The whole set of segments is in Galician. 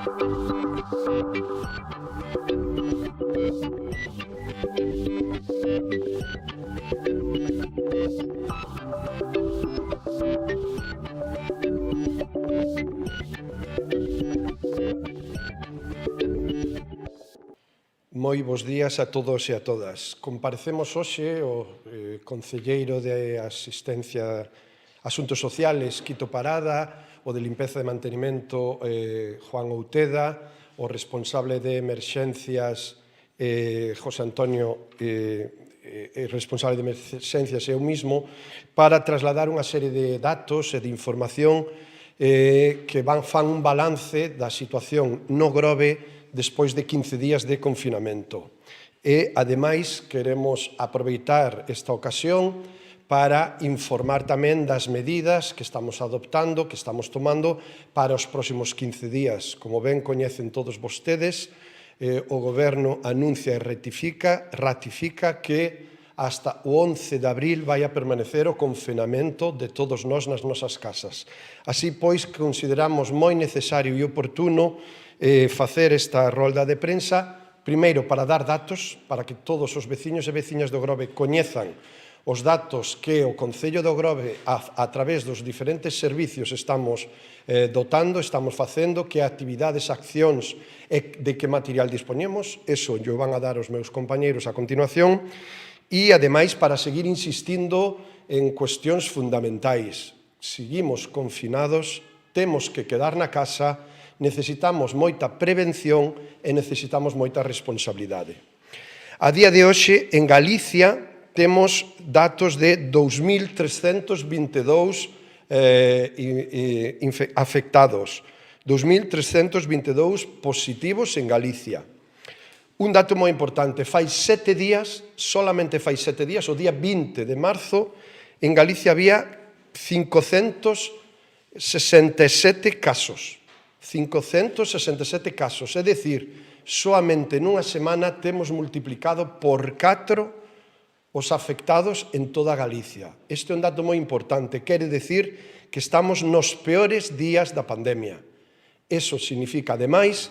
Moi bons días a todos e a todas. Comparecemos hoxe o concelleiro de Asistencia Asuntos Sociales, Quito Parada, o de Limpeza e Mantenimento, Juan Outeda, o responsable de Emerxencias, José Antonio, responsable de Emerxencias eu mismo, para trasladar unha serie de datos e de información que fan un balance da situación no Grove despois de 15 días de confinamento. E, ademais, queremos aproveitar esta ocasión para informar tamén das medidas que estamos adoptando, que estamos tomando para os próximos 15 días. Como ben coñecen todos vostedes, o Goberno anuncia e ratifica que hasta o 11 de abril vai a permanecer o confinamento de todos nós nas nosas casas. Así, pois, consideramos moi necesario e oportuno facer esta rolda de prensa, primeiro para dar datos, para que todos os veciños e veciñas do Grove coñezan os datos que o Concello do Grove, a través dos diferentes servicios, estamos dotando, estamos facendo, que actividades, accións e de que material dispoñemos. Eso yo van a dar os meus compañeiros a continuación. E, ademais, para seguir insistindo en cuestións fundamentais. Seguimos confinados, temos que quedar na casa, necesitamos moita prevención e necesitamos moita responsabilidade. A día de hoxe, en Galicia, temos datos de 2.322 afectados, 2.322 positivos en Galicia. Un dato moi importante, fai 7 días, solamente fai 7 días, o día 20 de marzo, en Galicia había 567 casos. 567 casos, é dicir, soamente nunha semana temos multiplicado por 4 os afectados en toda Galicia. Este é un dato moi importante, quere dicir que estamos nos peores días da pandemia. Eso significa, ademais,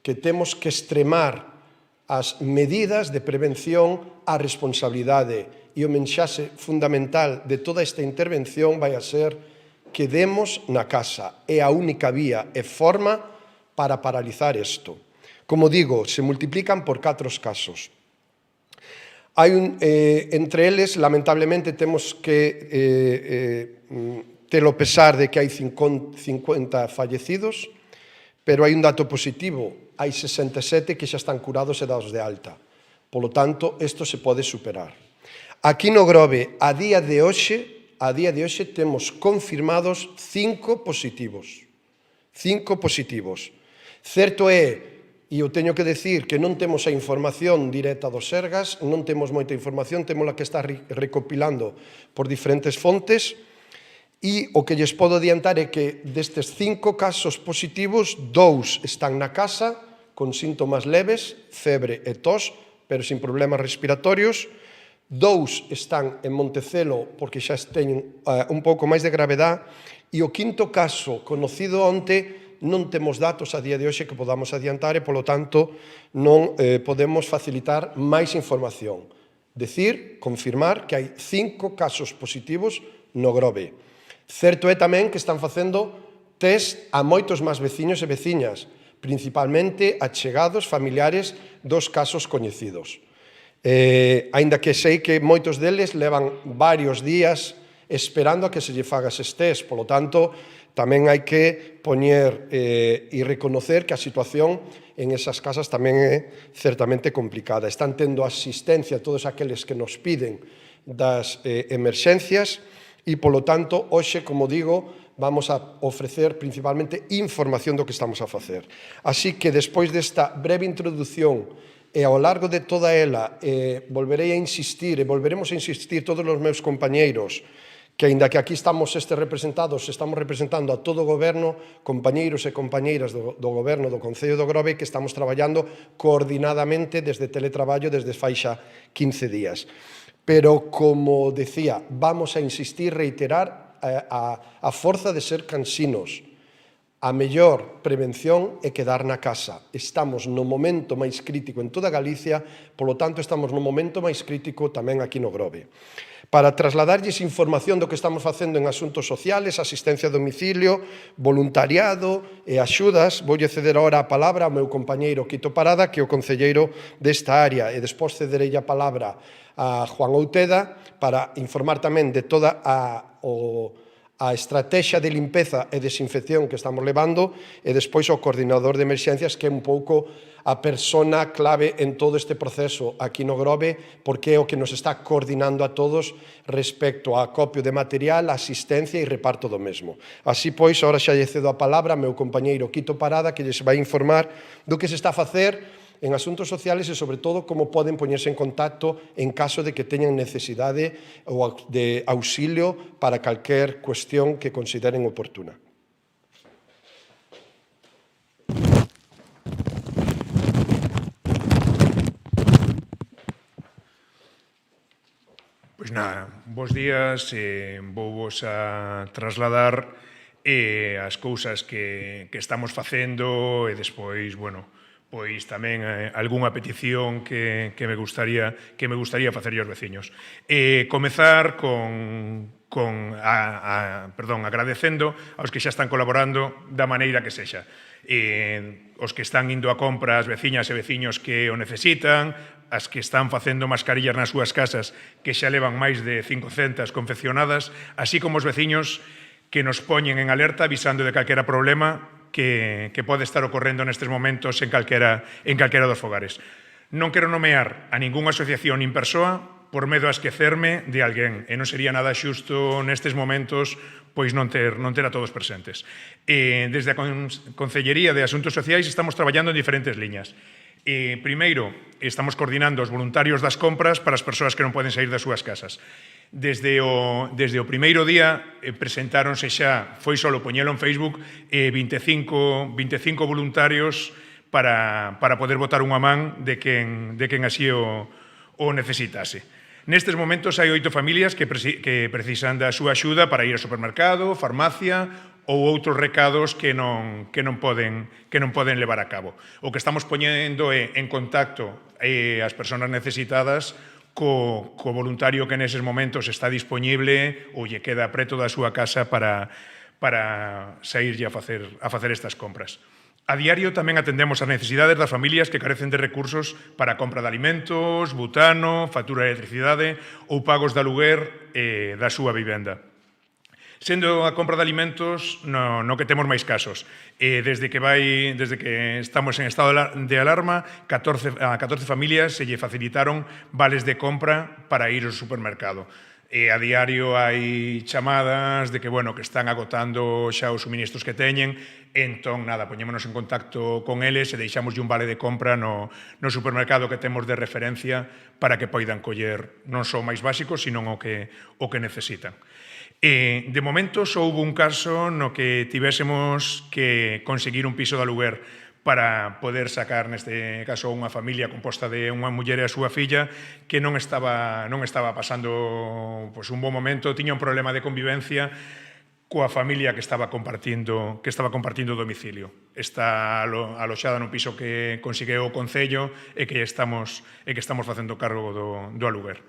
que temos que extremar as medidas de prevención, a responsabilidade, e o mensaxe fundamental de toda esta intervención vai a ser: quedemos na casa. É a única vía e forma para paralizar isto. Como digo, se multiplican por 4 os casos. Entre eles, lamentablemente, temos que telo pesar de que hai 50 fallecidos, pero hai un dato positivo. Hai 67 que xa están curados e dados de alta. Polo tanto, isto se pode superar. Aquí no Grove, a día de hoxe, temos confirmados 5 positivos. 5 positivos. Certo é, e eu teño que decir, que non temos a información directa do Sergas, non temos moita información, temos a que está recopilando por diferentes fontes, e o que lles podo adiantar é que destes 5 casos positivos, 2 están na casa con síntomas leves, febre e tos, pero sin problemas respiratorios. 2 están en Montecelo porque xa teñen un pouco máis de gravedade, e o 5º caso, conocido onte, non temos datos a día de hoxe que podamos adiantar e, polo tanto, non podemos facilitar máis información. Decir, confirmar que hai 5 casos positivos no Grove. Certo é tamén que están facendo test a moitos máis veciños e veciñas, principalmente achegados, familiares dos casos coñecidos. Aínda que sei que moitos deles levan varios días esperando a que se lle faga eses test. Polo tanto, tamén hai que poñer e reconocer que a situación en esas casas tamén é certamente complicada. Están tendo asistencia todos aqueles que nos piden das emerxencias e, polo tanto, hoxe, como digo, vamos a ofrecer principalmente información do que estamos a facer. Así que, despois desta breve introdución e ao largo de toda ela volverei a insistir e volveremos a insistir todos os meus compañeiros que, aínda que aquí estamos representados, estamos representando a todo o Goberno, compañeiros e compañeiras do Goberno do Concello do Grove, que estamos traballando coordinadamente desde teletraballo desde fai xa 15 días. Pero, como decía, vamos a insistir, reiterar a forza de ser cansinos, A mellor prevención é quedar na casa. Estamos no momento máis crítico en toda Galicia, polo tanto, estamos no momento máis crítico tamén aquí no Grove. Para trasladarlles información do que estamos facendo en asuntos sociales, asistencia a domicilio, voluntariado e axudas, voulle ceder agora a palabra ao meu compañeiro Quito Parada, que é o concelleiro desta área, e despois cederei a palabra a Juan Outeda para informar tamén de toda a estrategia de limpeza e desinfección que estamos levando e despois o coordinador de emerxencias, que é un pouco a persona clave en todo este proceso aquí no Grove, porque é o que nos está coordinando a todos respecto a acopio de material, asistencia e reparto do mesmo. Así pois, ahora xa lle cedo a palabra ao meu compañeiro Quito Parada, que lles vai informar do que se está a facer en asuntos sociales e, sobre todo, como poden poñerse en contacto en caso de que teñan necesidade ou de auxilio para calquer cuestión que consideren oportuna. Pois nada, bons días, vou-vos a trasladar as cousas que estamos facendo e despois, bueno, pois tamén algunha petición que me gustaría facerlle aos veciños. Comezar agradecendo aos que xa están colaborando da maneira que sexa. Os que están indo a compra, as veciñas e veciños que o necesitan, as que están facendo mascarillas nas súas casas, que xa levan máis de 500 confeccionadas, así como os veciños que nos poñen en alerta avisando de calquera problema que pode estar ocorrendo nestes momentos en calquera dos fogares. Non quero nomear a ningunha asociación nin persoa por medo a esquecerme de alguén, e non sería nada xusto nestes momentos pois non ter a todos presentes. Desde a Concellería de Asuntos Sociais estamos traballando en diferentes liñas. Primeiro, estamos coordinando os voluntarios das compras para as persoas que non poden sair das súas casas. Desde o primeiro día presentáronse xa, foi só poñelo en Facebook, 25 voluntarios para poder botar unha man de quen así o necesitase. Nestes momentos hai 8 familias que precisan da súa axuda para ir ao supermercado, farmacia ou outros recados que non poden levar a cabo. O que estamos poñendo é en contacto as persoas necesitadas co voluntario que neses momentos está disponible ou lle queda preto da súa casa para saírlle a facer estas compras. A diario tamén atendemos as necesidades das familias que carecen de recursos para a compra de alimentos, butano, factura de electricidade ou pagos de aluguer da súa vivenda. Sendo a compra de alimentos no que temos máis casos. Desde que estamos en estado de alarma, a 14 familias se lle facilitaron vales de compra para ir ao supermercado. A diario hai chamadas de que están agotando xa os suministros que teñen, entón, nada, poñémonos en contacto con eles e deixámoslle un vale de compra no supermercado que temos de referencia para que poidan coller non só máis básicos, sino o que necesitan. De momento, só houve un caso no que tivésemos que conseguir un piso de aluguer para poder sacar, neste caso, unha familia composta de unha muller e a súa filla que non estaba pasando un bon momento, tiña un problema de convivencia coa familia que estaba compartindo domicilio. Está aloxada no piso que conseguiu o Concello e que estamos facendo cargo do aluguer.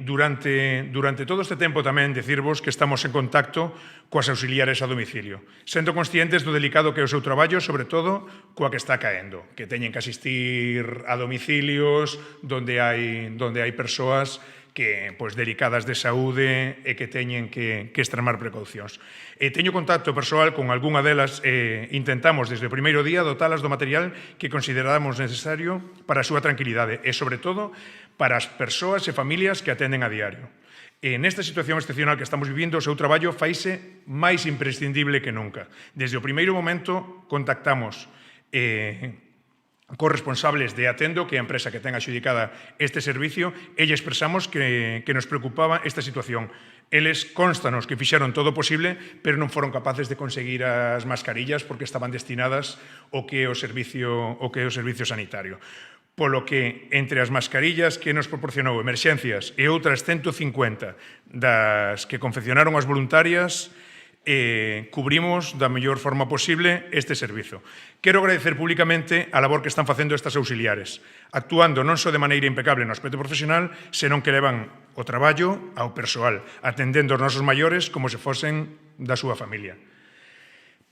Durante todo este tempo tamén dicirvos que estamos en contacto coas auxiliares a domicilio, sendo conscientes do delicado que é o seu traballo, sobre todo coa que está caendo, que teñen que asistir a domicilios onde hai persoas que delicadas de saúde e que teñen que extremar precaucións. Teño contacto persoal con algunha delas e intentamos desde o primeiro día dotalas do material que consideramos necesario para a súa tranquilidade e, sobre todo, para as persoas e familias que atenden a diario. Nesta situación excepcional que estamos vivindo, o seu traballo faise máis imprescindible que nunca. Desde o primeiro momento contactamos corresponsables de Atendo, que é a empresa que ten adxudicada este servicio, e lle expresamos que nos preocupaba esta situación. Eles constanos que fixeron todo o posible, pero non foron capaces de conseguir as mascarillas porque estaban destinadas ao que é o servicio sanitario. Polo que, entre as mascarillas que nos proporcionou Emerxencias e outras 150 das que confeccionaron as voluntarias, cubrimos da mellor forma posible este servizo. Quero agradecer públicamente a labor que están facendo estas auxiliares, actuando non só de maneira impecable no aspecto profesional, senón que levan o traballo ao persoal, atendendo os nosos maiores como se fosen da súa familia.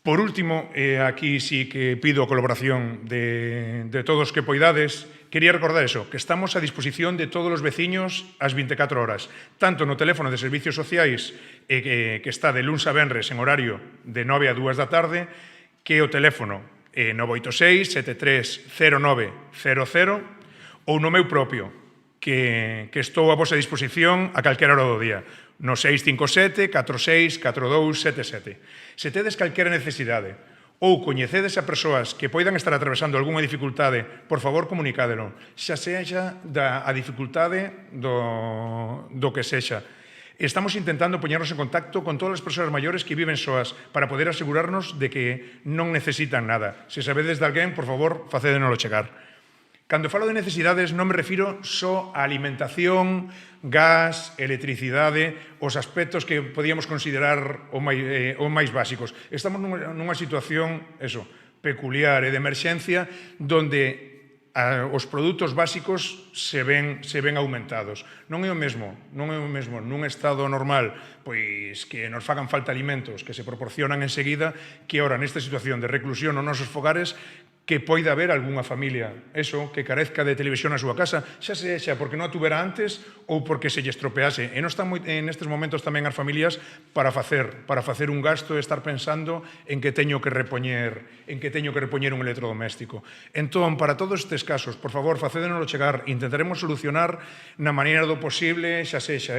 Por último, aquí sí que pido a colaboración de todos que poidades. Quería recordar eso, que estamos a disposición de todos os veciños ás 24 horas, tanto no teléfono de servicios sociais que está de luns a venres en horario de 9 a 2 da tarde, que o teléfono 986 730900 ou no meu propio, que estou a vosa disposición a calquera hora do día, no 657 46 4277. Se tedes calquera necesidade ou coñecedes a persoas que poidan estar atravesando algunha dificultade, por favor, comunicádelo, xa sexa a dificultade do que sexa. Estamos intentando poñernos en contacto con todas as persoas maiores que viven soas para poder asegurarnos de que non necesitan nada. Se sabedes de alguén, por favor, facédenoslo chegar. Cando falo de necesidades non me refiro só a alimentación, gas, electricidade, os aspectos que podíamos considerar o máis básicos. Estamos nunha situación peculiar e de emerxencia donde os produtos básicos se ven aumentados. Non é o mesmo nun estado normal pois que nos fagan falta alimentos que se proporcionan enseguida que ahora nesta situación de reclusión nos nosos fogares que poida haber algunha familia, que carezca de televisión na súa casa, xa sexa porque non a tuvera antes ou porque se lle estropease. E non están en estes momentos tamén as familias para facer un gasto e estar pensando en que teño que repoñer un electrodoméstico. Entón, para todos estes casos, por favor, facédenoslo chegar, intentaremos solucionar na maneira do posible, xa sexa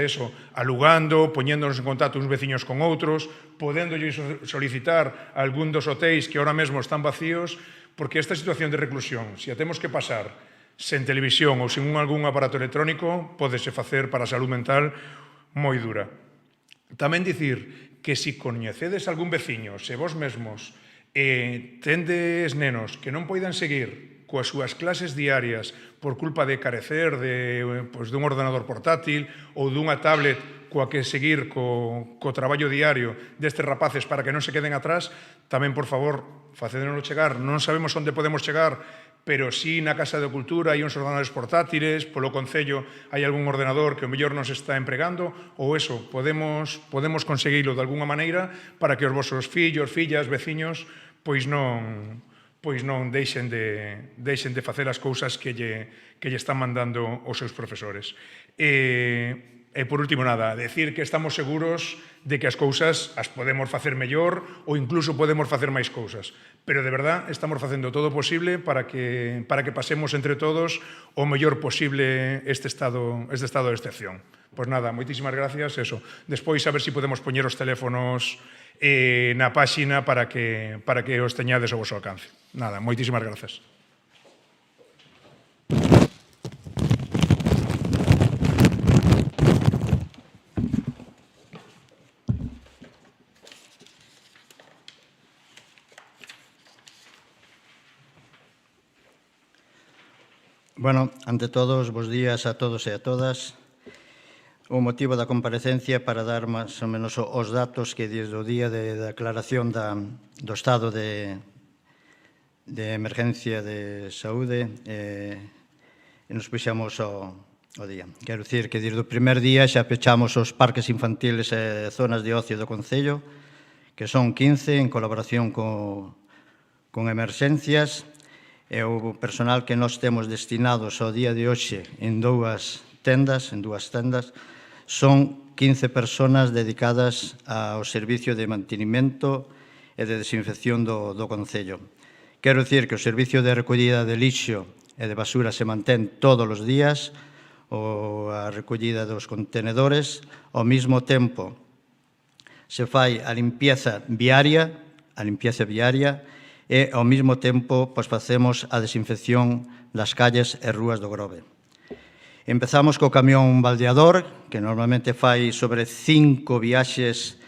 alugando, poñéndonos en contacto uns veciños con outros, podéndolle solicitar algún dos hotéis que ahora mesmo están vacíos, porque esta situación de reclusión, se a temos que pasar sen televisión ou sen algún aparato electrónico, pódese facer para a salud mental moi dura. Tamén dicir que se coñecedes algún veciño, se vos mesmos tendes nenos que non poidan seguir coas súas clases diarias por culpa de carecer dun ordenador portátil ou dunha tablet coa que seguir co traballo diario destes rapaces para que non se queden atrás, tamén, por favor, facédenoslo chegar. Non sabemos onde podemos chegar, pero sí na Casa de Cultura hai uns ordenadores portátiles, polo Concello hai algún ordenador que o mellor nos está empregando, ou podemos conseguilo de algunha maneira para que os vosos fillos, fillas, veciños, pois non deixen de facer as cousas que lle están mandando os seus profesores. E, por último, decir que estamos seguros de que as cousas as podemos facer mellor ou incluso podemos facer máis cousas. Pero, de verdad, estamos facendo todo o posible para que pasemos entre todos o mellor posible este estado de excepción. Pois moitísimas gracias. Despois, a ver se podemos poñer os teléfonos na páxina para que os teñades ao vosso alcance. Moitísimas grazas. Bueno, ante todos, bos días a todos e a todas. O motivo da comparecencia para dar máis ou menos os datos que desde o día de declaración do estado de emergencia de saúde nos puxamos ao día. Quero dicir que desde o primer día xa pechamos os parques infantiles e zonas de ocio do Concello, que son 15 en colaboración con emerxencias, e o personal que nós temos destinados ao día de hoxe en dúas tendas, son 15 personas dedicadas ao servicio de mantenimento e de desinfección do Concello. Quero dicir que o servicio de recollida de lixo e de basura se mantén todos os días, a recollida dos contenedores, ao mesmo tempo se fai a limpieza viaria, e ao mesmo tempo facemos a desinfección das calles e rúas do Grove. Empezamos co camión baldeador, que normalmente fai sobre 5 viaxes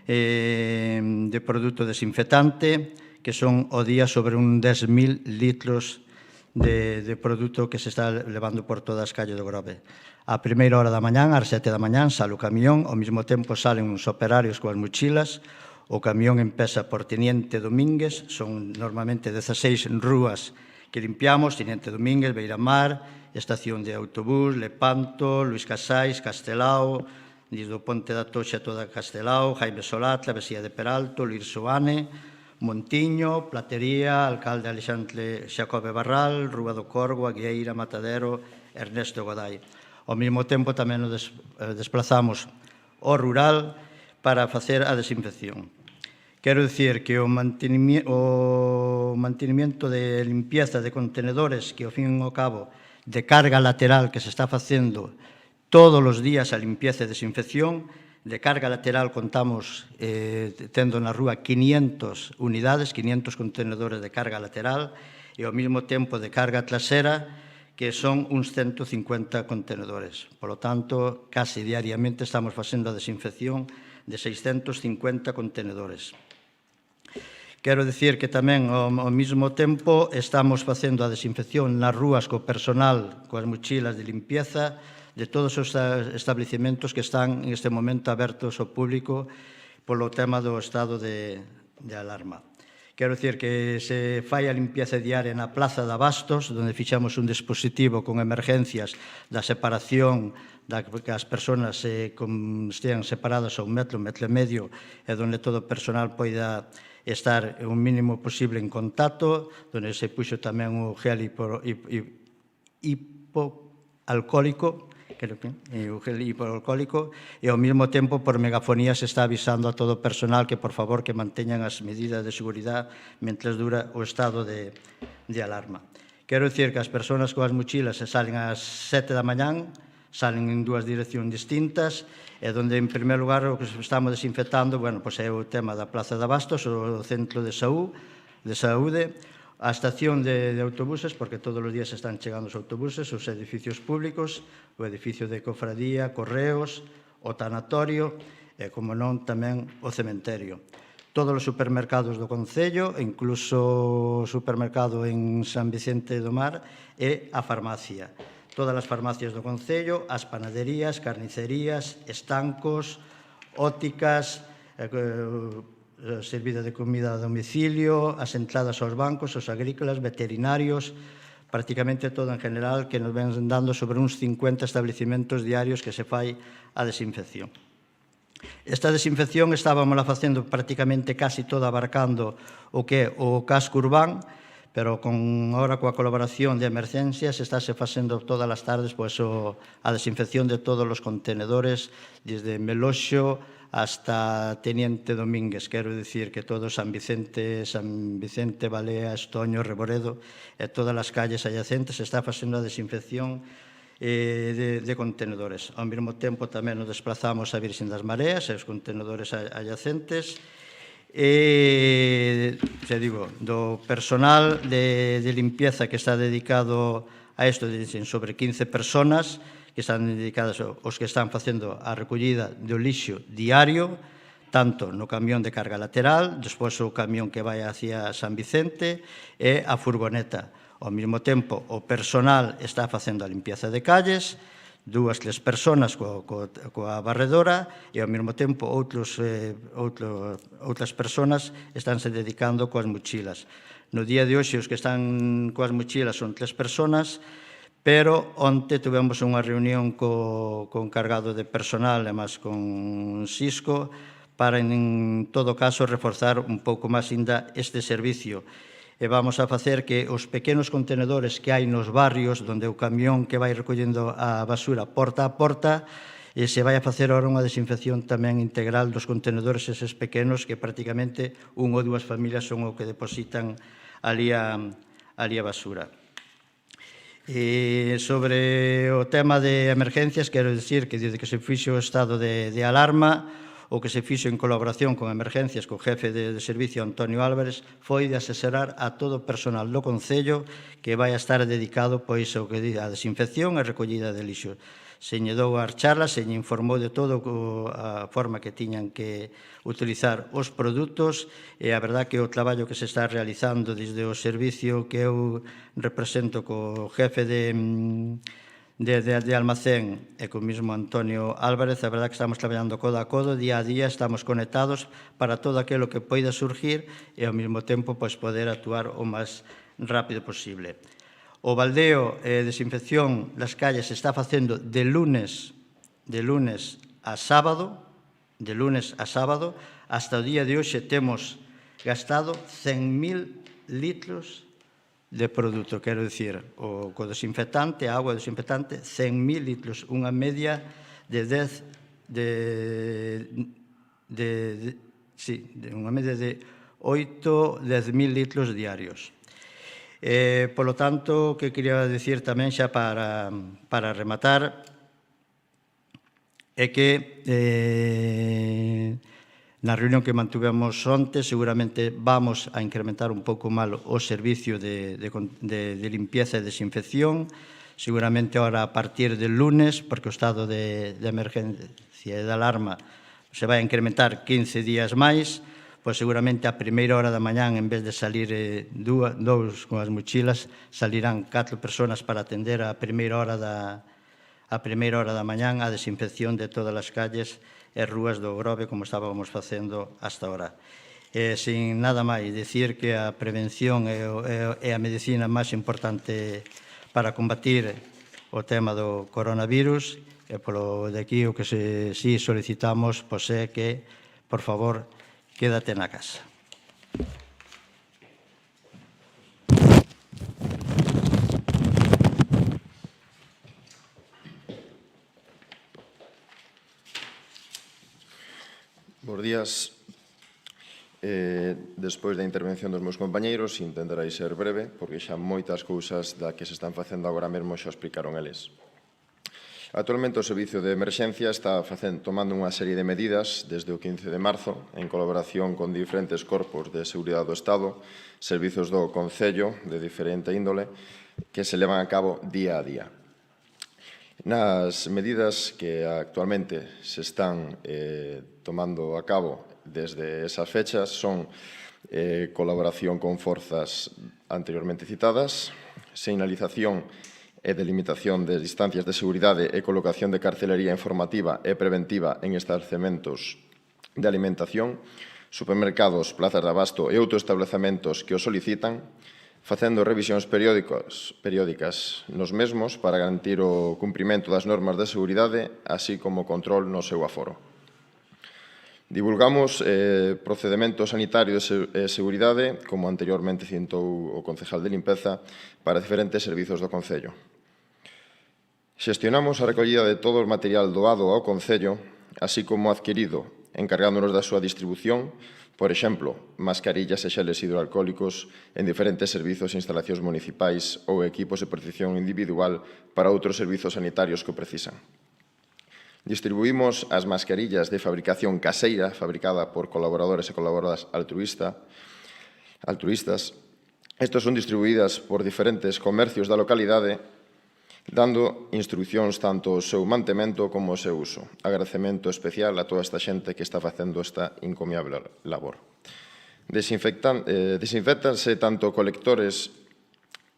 de produto desinfectante, que son ao día sobre un 10.000 litros de produto que se está levando por todas as calles do Grove. A primeira hora da mañán, ás 7 da mañán, sale o camión, ao mesmo tempo salen uns operarios coas mochilas, O camión empeza por Teniente Domínguez, son normalmente 16 rúas que limpiamos, Teniente Domínguez, Beiramar, Estación de Autobús, Lepanto, Luís Casais, Castelao, desde o Ponte da Toxa toda Castelao, Jaime Solatla, Besía de Peralto, Luís Soane, Montiño, Platería, Alcalde Alexandre Xacobe Barral, Rúa do Corgo, Aguieira, Matadero, Ernesto Godai. Ao mesmo tempo tamén nos desplazamos ao rural para facer a desinfección. Quero dicir que o mantenimiento de limpieza de contenedores, que ao fin e ao cabo de carga lateral que se está facendo todos os días a limpieza e desinfección, de carga lateral contamos tendo na rúa 500 unidades, 500 contenedores de carga lateral, e ao mesmo tempo de carga trasera, que son uns 150 contenedores. Por lo tanto, casi diariamente estamos facendo a desinfección de 650 contenedores. Quero dicir que tamén, ao mesmo tempo, estamos facendo a desinfección nas rúas co personal, coas mochilas de limpieza, de todos os establecementos que están en este momento abertos ao público polo tema do estado de alarma. Quero dicir que se fai a limpieza diaria na Plaza de Abastos, onde fixamos un dispositivo con emergencias da separación, que as persoas estean separadas a 1 metro, 1 metro e medio, e onde todo o personal poida estar o mínimo posible en contacto, onde se puxo tamén o gel hipoalcohólico, e ao mesmo tempo por megafonía se está avisando a todo o personal que por favor que manteñan as medidas de seguridade mentres dura o estado de alarma. Quero dicir que as persoas coas mochilas se salen ás 7 da mañán, salen en dúas direccións distintas, e onde, en primer lugar, o que estamos desinfectando, é o tema da Plaza de Abastos, o centro de saúde, a estación de autobuses, porque todos os días están chegando os autobuses, os edificios públicos, o edificio de cofradía, correos, o tanatorio, e, como non, tamén o cementerio. Todos os supermercados do Concello, incluso o supermercado en San Vicente do Mar, e a farmacia. Todas as farmacias do Concello, as panaderías, carnicerías, estancos, ópticas, servida de comida a domicilio, as entradas aos bancos, os agrícolas, veterinarios, prácticamente todo en general, que nos ven dando sobre uns 50 establecementos diarios que se fai a desinfección. Esta desinfección estábamos facendo prácticamente casi toda abarcando o que é o casco urbán, pero agora coa colaboración de emergencias estáse facendo todas as tardes a desinfección de todos os contenedores, desde Meloxo hasta Teniente Domínguez. Quero dicir que todo San Vicente, Balea, Estoño, Reboredo e todas as calles adyacentes está facendo a desinfección de contenedores. Ao mesmo tempo tamén nos desplazamos a Virxen das Mareas e os contenedores adyacentes, do personal de limpieza que está dedicado a isto, dicen sobre 15 personas que están dedicadas aos que están facendo a recollida do lixo diario, tanto no camión de carga lateral, despois o camión que vai hacia San Vicente e a furgoneta. Ao mesmo tempo, o personal está facendo a limpieza de calles, 2-3 personas coa barredora, e ao mesmo tempo outras personas estánse dedicando coas mochilas. No día de hoxe, os que están coas mochilas son 3 personas, pero onte tivemos unha reunión co encargado de personal e máis con Xisco para, en todo caso, reforzar un pouco máis ainda este servicio. E vamos a facer que os pequenos contenedores que hai nos barrios, onde o camión que vai recollendo a basura porta a porta, se vai a facer ahora unha desinfección tamén integral dos contenedores eses pequenos que prácticamente 1 ou 2 familias son o que depositan ali a basura. Sobre o tema de emergencias, quero dicir que desde que se fixo o estado de alarma, o que se fixo en colaboración con emergencias co jefe de servicio Antonio Álvarez foi de asesorar a todo o personal do Concello que vai a estar dedicado ao que diz a desinfección e recollida de lixo. Se lle dou as charlas, se lle informou de todo a forma que tiñan que utilizar os produtos, e a verdad que o traballo que se está realizando desde o servicio que eu represento co jefe de almacén e co mismo Antonio Álvarez, a verdad que estamos traballando codo a codo, día a día, estamos conectados para todo aquilo que poida surgir e ao mesmo tempo poder actuar o máis rápido posible. O baldeo e desinfección das calles se está facendo de lunes a sábado, hasta o día de hoxe temos gastado 100.000 litros de produto, quero dicir, o co desinfectante, a auga desinfectante, 100.000 litros, unha media de 8-10.000 litros diarios. Polo tanto, que quería dicir tamén xa para rematar, é que na reunión que mantuvemos onte seguramente vamos a incrementar un pouco mal o servicio de limpieza e desinfección, seguramente ahora a partir del lunes, porque o estado de emergencia e de alarma se vai a incrementar 15 días máis, pois seguramente a primeira hora da mañán, en vez de salir dous con as mochilas, salirán 4 persoas para atender a primeira hora da mañán a desinfección de todas as calles e rúas do Grove, como estábamos facendo hasta ahora. Sin nada máis, dicir que a prevención é a medicina máis importante para combatir o tema do coronavirus, e polo de aquí o que si solicitamos é que, por favor, quédate na casa. Bos días. Despois da intervención dos meus compañeiros, intentarei ser breve, porque xa moitas cousas da que se están facendo agora mesmo xa explicaron eles. Actualmente o Servicio de Emerxencia está tomando unha serie de medidas desde o 15 de marzo, en colaboración con diferentes corpos de seguridade do Estado, servizos do Concello de diferente índole, que se levan a cabo día a día. Nas medidas que actualmente se están tomando a cabo desde esas fechas son colaboración con forzas anteriormente citadas, señalización e delimitación de distancias de seguridade e colocación de carcelería informativa e preventiva en estabelecementos de alimentación, supermercados, plazas de abasto e outros establecementos que o solicitan, facendo revisións periódicas nos mesmos para garantir o cumprimento das normas de seguridade, así como o control no seu aforo. Divulgamos procedementos sanitarios e seguridade, como anteriormente citou o concejal de limpeza, para diferentes servizos do Concello. Xestionamos a recollida de todo o material doado ao Concello, así como adquirido, encargándonos da súa distribución, por exemplo, mascarillas e xeles hidroalcohólicos en diferentes servizos e instalacións municipais ou equipos de protección individual para outros servizos sanitarios que o precisan. Distribuímos as mascarillas de fabricación caseira, fabricada por colaboradores e colaboradoras altruistas. Estas son distribuídas por diferentes comercios da localidade, dando instruccións tanto o seu mantemento como o seu uso. Agradecemento especial a toda esta xente que está facendo esta encomiable labor. Desinfectanse tanto colectores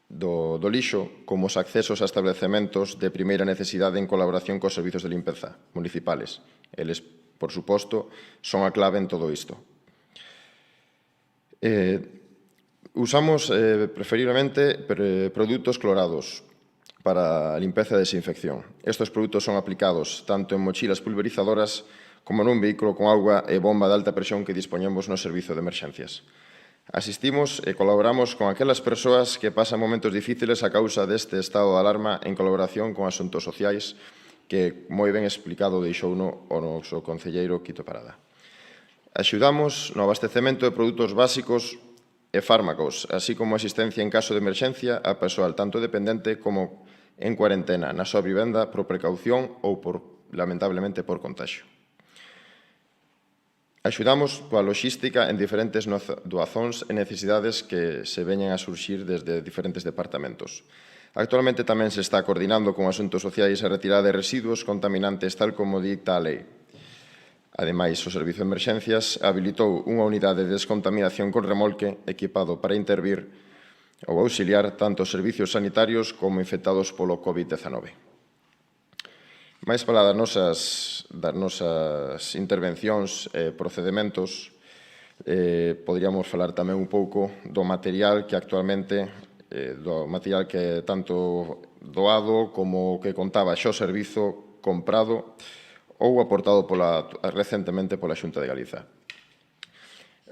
do lixo como os accesos a establecementos de primeira necesidade en colaboración cos servizos de limpeza municipales. Eles, por suposto, son a clave en todo isto. Usamos preferiblemente produtos clorados para a limpeza e desinfección. Estes produtos son aplicados tanto en mochilas pulverizadoras como nun vehículo con auga e bomba de alta presión que dispoñemos no servizo de emerxencias. Asistimos e colaboramos con aquelas persoas que pasan momentos difíciles a causa deste estado de alarma en colaboración con asuntos sociais que moi ben explicado deixouno o noso concelleiro Quito Parada. Axudamos no abastecemento de produtos básicos e fármacos, así como asistencia en caso de emerxencia a persoal tanto dependente como en cuarentena, na súa vivenda por precaución ou, lamentablemente, por contagio. Axudamos coa logística en diferentes doazóns e necesidades que se veñen a surxir desde diferentes departamentos. Actualmente tamén se está coordinando con asuntos sociais a retirada de residuos contaminantes tal como dicta a lei. Ademais, o Servizo de Emerxencias habilitou unha unidade de descontaminación con remolque equipado para intervir ou auxiliar tanto os servicios sanitarios como infectados polo COVID-19. Máis para das nosas intervencións e procedementos, poderíamos falar tamén un pouco do material que actualmente, do material que tanto doado como que contaba xa o servizo comprado ou aportado recentemente pola Xunta de Galiza.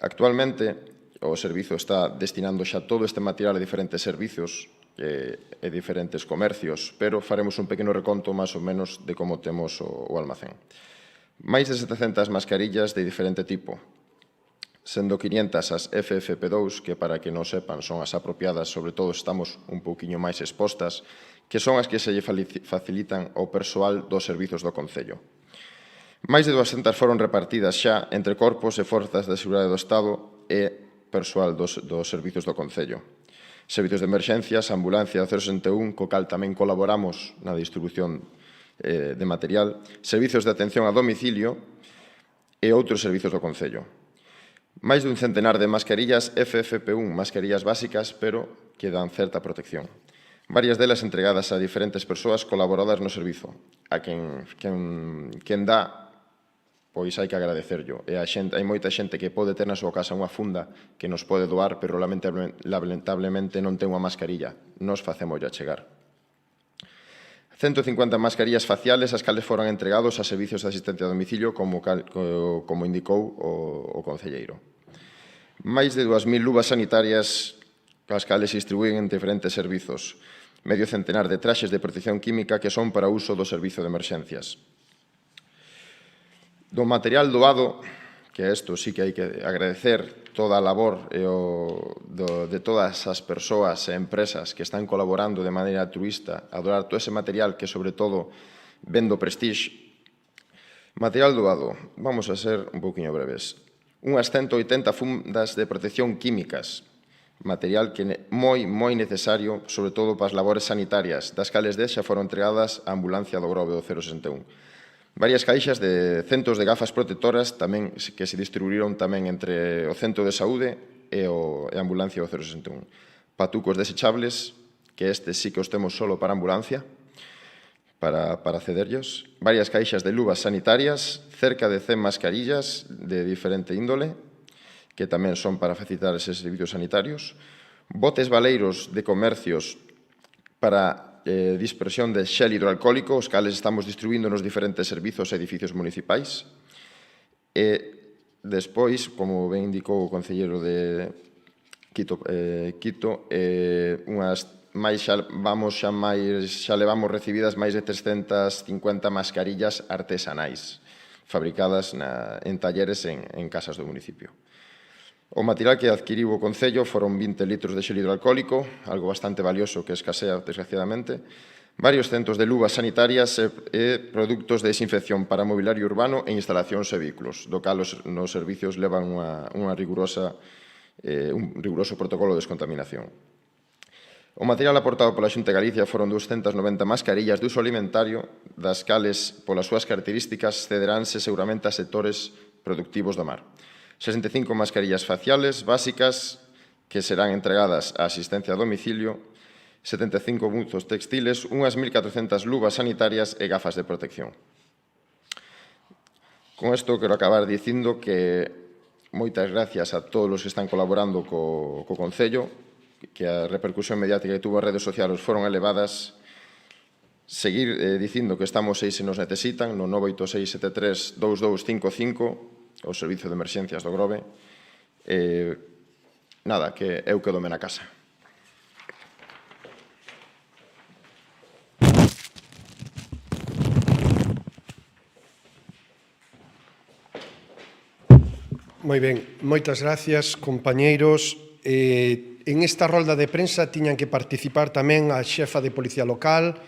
Actualmente, o servizo está destinando xa todo este material a diferentes servizos e diferentes comercios, pero faremos un pequeno reconto máis ou menos de como temos o almacén. Máis de 700 mascarillas de diferente tipo, sendo 500 as FFP2, que para que non sepan son as apropiadas, sobre todo estamos un pouquiño máis expostas, que son as que se lle facilitan ao persoal dos servizos do Concello. Máis de 200 foron repartidas xa entre corpos e forzas de seguridade do Estado e persoal dos servizos do Concello. Servizos de emerxencias, ambulancia do 061, co cal tamén colaboramos na distribución de material, servizos de atención a domicilio e outros servizos do Concello. Máis dun centenar de mascarillas FFP1, mascarillas básicas, pero que dan certa protección. Varias delas entregadas a diferentes persoas colaboradas no servizo. A quen dá, pois hai que agradecerllo. E hai moita xente que pode ter na súa casa unha funda que nos pode doar, pero lamentablemente non ten unha mascarilla. Nos facémoslla chegar. 150 mascarillas faciales, as cales foran entregados a servizos de asistencia a domicilio, como indicou o concelleiro. Máis de 2.000 luvas sanitarias, as cales se distribúen en diferentes servizos. Medio centenar de traxes de protección química que son para uso do servizo de emerxencias. Do material doado, que isto sí que hai que agradecer toda a labor de todas as persoas e empresas que están colaborando de maneira altruista a doar todo ese material que, sobre todo, vendo Prestige. Material doado, vamos a ser un pouquinho breves. Unhas 180 fundas de protección químicas, material que é moi necesario, sobre todo para as labores sanitarias, das cales xa foron entregadas á ambulancia do Grove do 061. Varias caixas de centos de gafas protectoras tamén que se distribuíron tamén entre o Centro de Saúde e a ambulancia do 061. Patucos desechables, que estes sí que os temos solo para ambulancia, para cederllos. Varias caixas de luvas sanitarias, cerca de 100 mascarillas de diferente índole, que tamén son para facilitar eses servicios sanitarios. Botes baleiros de comercios para dispersión de xel hidroalcohólico, os cales estamos distribuindo nos diferentes servizos e edificios municipais. E despois, como ben indicou o concelleiro de Quito, xa levamos recibidas máis de 350 mascarillas artesanais, fabricadas en talleres en casas do municipio. O material que adquiriu o Concello foron 20 litros de xel hidroalcohólico, algo bastante valioso que escasea, desgraciadamente, varios centos de luvas sanitarias e produtos de desinfección para mobiliario urbano e instalacións e vehículos, do cal os servicios levan un riguroso protocolo de descontaminación. O material aportado pola Xunta de Galicia foron 290 mascarillas de uso alimentario, das cales, polas súas características, cederánse seguramente a sectores productivos do mar. 65 mascarillas faciales básicas que serán entregadas a asistencia a domicilio, 75 buzos textiles, unhas 1.400 luvas sanitarias e gafas de protección. Con isto quero acabar dicindo que moitas gracias a todos os que están colaborando co Concello, que a repercusión mediática que tuvo as redes sociales foron elevadas. Seguir dicindo que estamos aí se nos necesitan no 986 73 2255, o Servizo de Emerxencias do Grove. Nada, que eu quedome na casa. Moi ben, moitas gracias, compañeiros. En esta rolda de prensa tiñan que participar tamén a xefa de Policía Local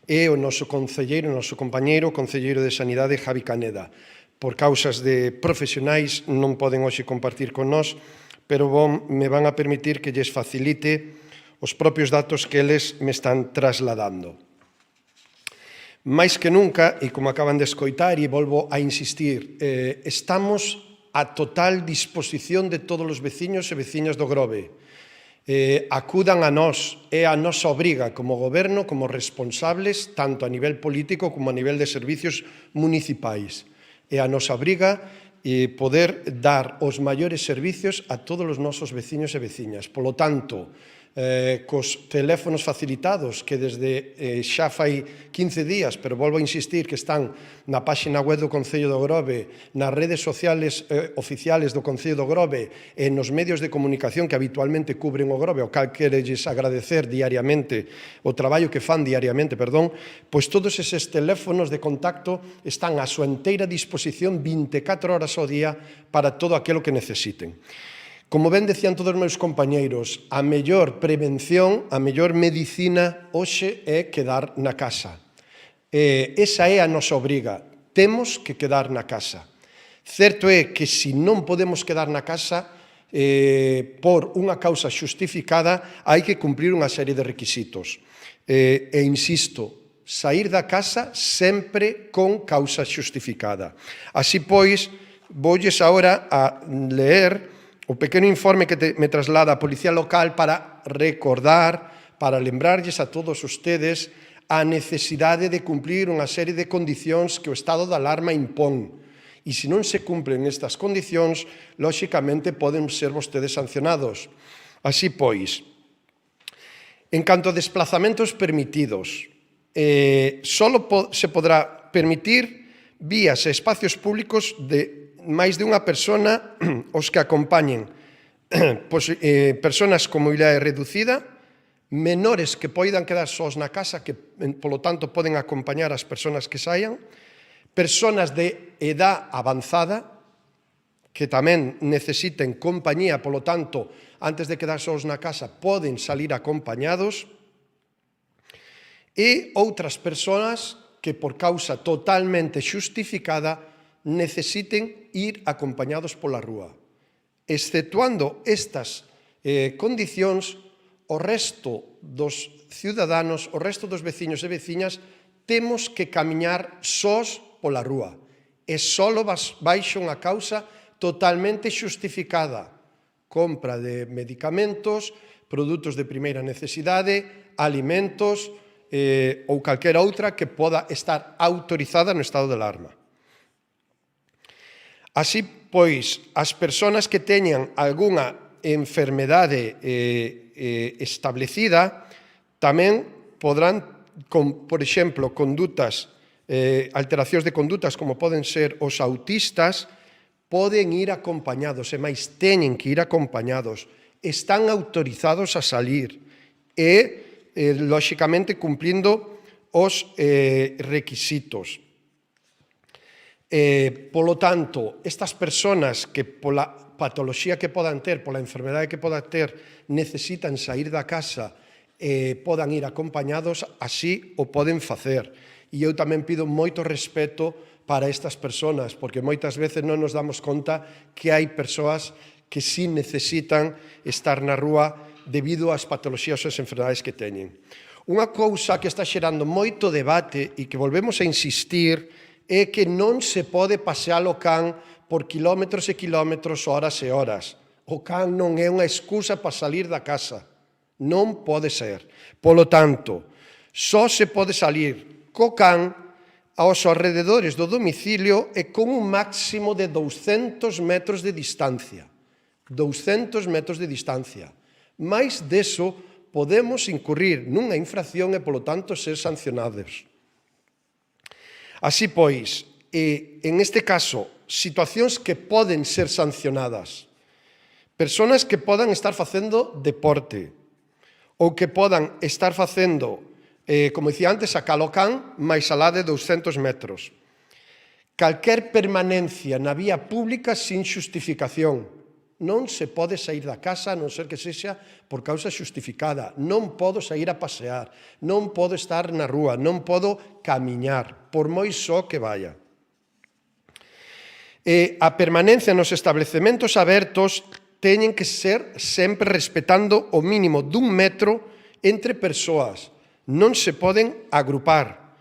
e o noso concelleiro, o noso compañeiro, o concelleiro de Sanidade, Javi Caneda. Por causas de profesionais non poden hoxe compartir con nós, pero me van a permitir que lles facilite os propios datos que eles me están trasladando. Mais que nunca, e como acaban de escoitar, e volvo a insistir, estamos a total disposición de todos os veciños e veciñas do Grove. acudan a nós, é a nosa obriga como goberno, como responsables, tanto a nivel político como a nivel de servicios municipais. É a nosa obriga poder dar os maiores servicios a todos os nosos veciños e veciñas. Polo tanto, cos teléfonos facilitados que desde xa fai 15 días, pero volvo a insistir que están na páxina web do Concello do Grove, nas redes sociales oficiales do Concello do Grove e nos medios de comunicación que habitualmente cubren o Grove, o cal querelles agradecer diariamente o traballo que fan diariamente, pois todos eses teléfonos de contacto están a súa enteira disposición 24 horas ao día para todo aquilo que necesiten. Como ben decían todos os meus compañeiros, a mellor prevención, a mellor medicina hoxe é quedar na casa. Esa é a nosa obriga. Temos que quedar na casa. Certo é que se non podemos quedar na casa por unha causa xustificada, hai que cumprir unha serie de requisitos. E insisto, sair da casa sempre con causa xustificada. Así pois, voulles agora a leer o pequeno informe que me traslada a Policía Local para recordar, para lembrarlles a todos ustedes a necesidade de cumplir unha serie de condicións que o estado de alarma impón. E se non se cumplen estas condicións, lóxicamente poden ser vostedes sancionados. Así pois, en canto a desplazamentos permitidos, só se podrá permitir vías e espacios públicos de máis de unha persona os que acompañen personas con mobilidade reducida, menores que poidan quedar sós na casa, que, polo tanto, poden acompañar as persoas que saian, persoas de edad avanzada, que tamén necesiten compañía, polo tanto, antes de quedar sós na casa, poden salir acompañados, e outras persoas que, por causa totalmente xustificada, necesiten ir acompañados pola rúa. Excetuando estas condicións, o resto dos ciudadanos, o resto dos veciños e veciñas, temos que camiñar sós pola rúa. E só baixo unha causa totalmente xustificada. Compra de medicamentos, produtos de primeira necesidade, alimentos ou calquera outra que poda estar autorizada no estado de alarma. Así, pois, as persoas que teñan algunha enfermedade establecida tamén podrán, por exemplo, alteracións de condutas como poden ser os autistas, poden ir acompañados, e máis teñen que ir acompañados, están autorizados a salir e, lóxicamente, cumplindo os requisitos. Polo tanto, estas persoas que pola patoloxía que podan ter, pola enfermedade que podan ter, necesitan sair da casa e podan ir acompañados, así o poden facer. E eu tamén pido moito respeto para estas persoas, porque moitas veces non nos damos conta que hai persoas que sí necesitan estar na rúa debido ás patoloxías ou as enfermedades que teñen. Unha cousa que está xerando moito debate e que volvemos a insistir é que non se pode pasear o can por quilómetros e quilómetros, horas e horas. O can non é unha excusa para salir da casa. Non pode ser. Polo tanto, só se pode salir co can aos alrededores do domicilio e con un máximo de 200 metros de distancia. 200 metros de distancia. Mais deso podemos incurrir nunha infracción e, polo tanto, ser sancionados. Así pois, en este caso, situacións que poden ser sancionadas, persoas que podan estar facendo deporte ou que podan estar facendo, como dicía antes, a calocán máis alá de 200 metros. Calquer permanencia na vía pública sin xustificación. Non se pode sair da casa a non ser que sexa por causa xustificada. Non podo sair a pasear, non podo estar na rúa, non podo camiñar, por moi só que vaya. A permanencia nos establecementos abertos teñen que ser sempre respetando o mínimo dun metro entre persoas. Non se poden agrupar.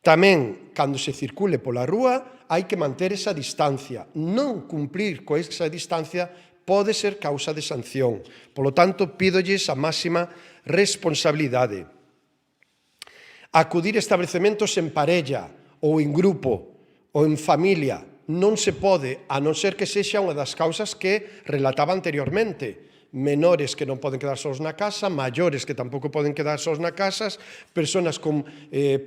Tamén, cando se circule pola rúa, hai que manter esa distancia. Non cumplir con esa distancia pode ser causa de sanción. Polo tanto, pídolles a máxima responsabilidade. Acudir a establecementos en parella ou en grupo ou en familia non se pode, a non ser que sexa unha das causas que relataba anteriormente. Menores que non poden quedar sós na casa, maiores que tampouco poden quedar sós na casa, persoas con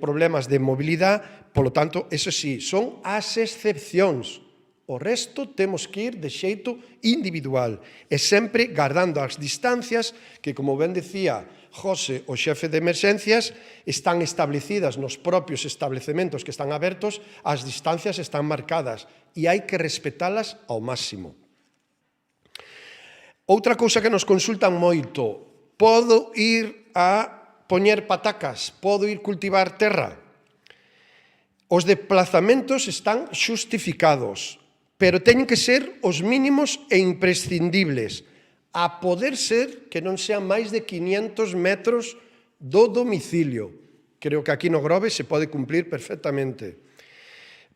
problemas de mobilidade. Polo tanto, eso sí, son as excepcións. O resto temos que ir de xeito individual e sempre guardando as distancias que, como ben decía José, o xefe de emerxencias, están establecidas nos propios establecementos que están abertos, as distancias están marcadas e hai que respetalas ao máximo. Outra cousa que nos consultan moito, podo ir a poñer patacas, podo ir cultivar terra? Os desplazamentos están xustificados, pero teñen que ser os mínimos e imprescindibles, a poder ser que non sean máis de 500 metros do domicilio. Creo que aquí no Grove se pode cumplir perfectamente.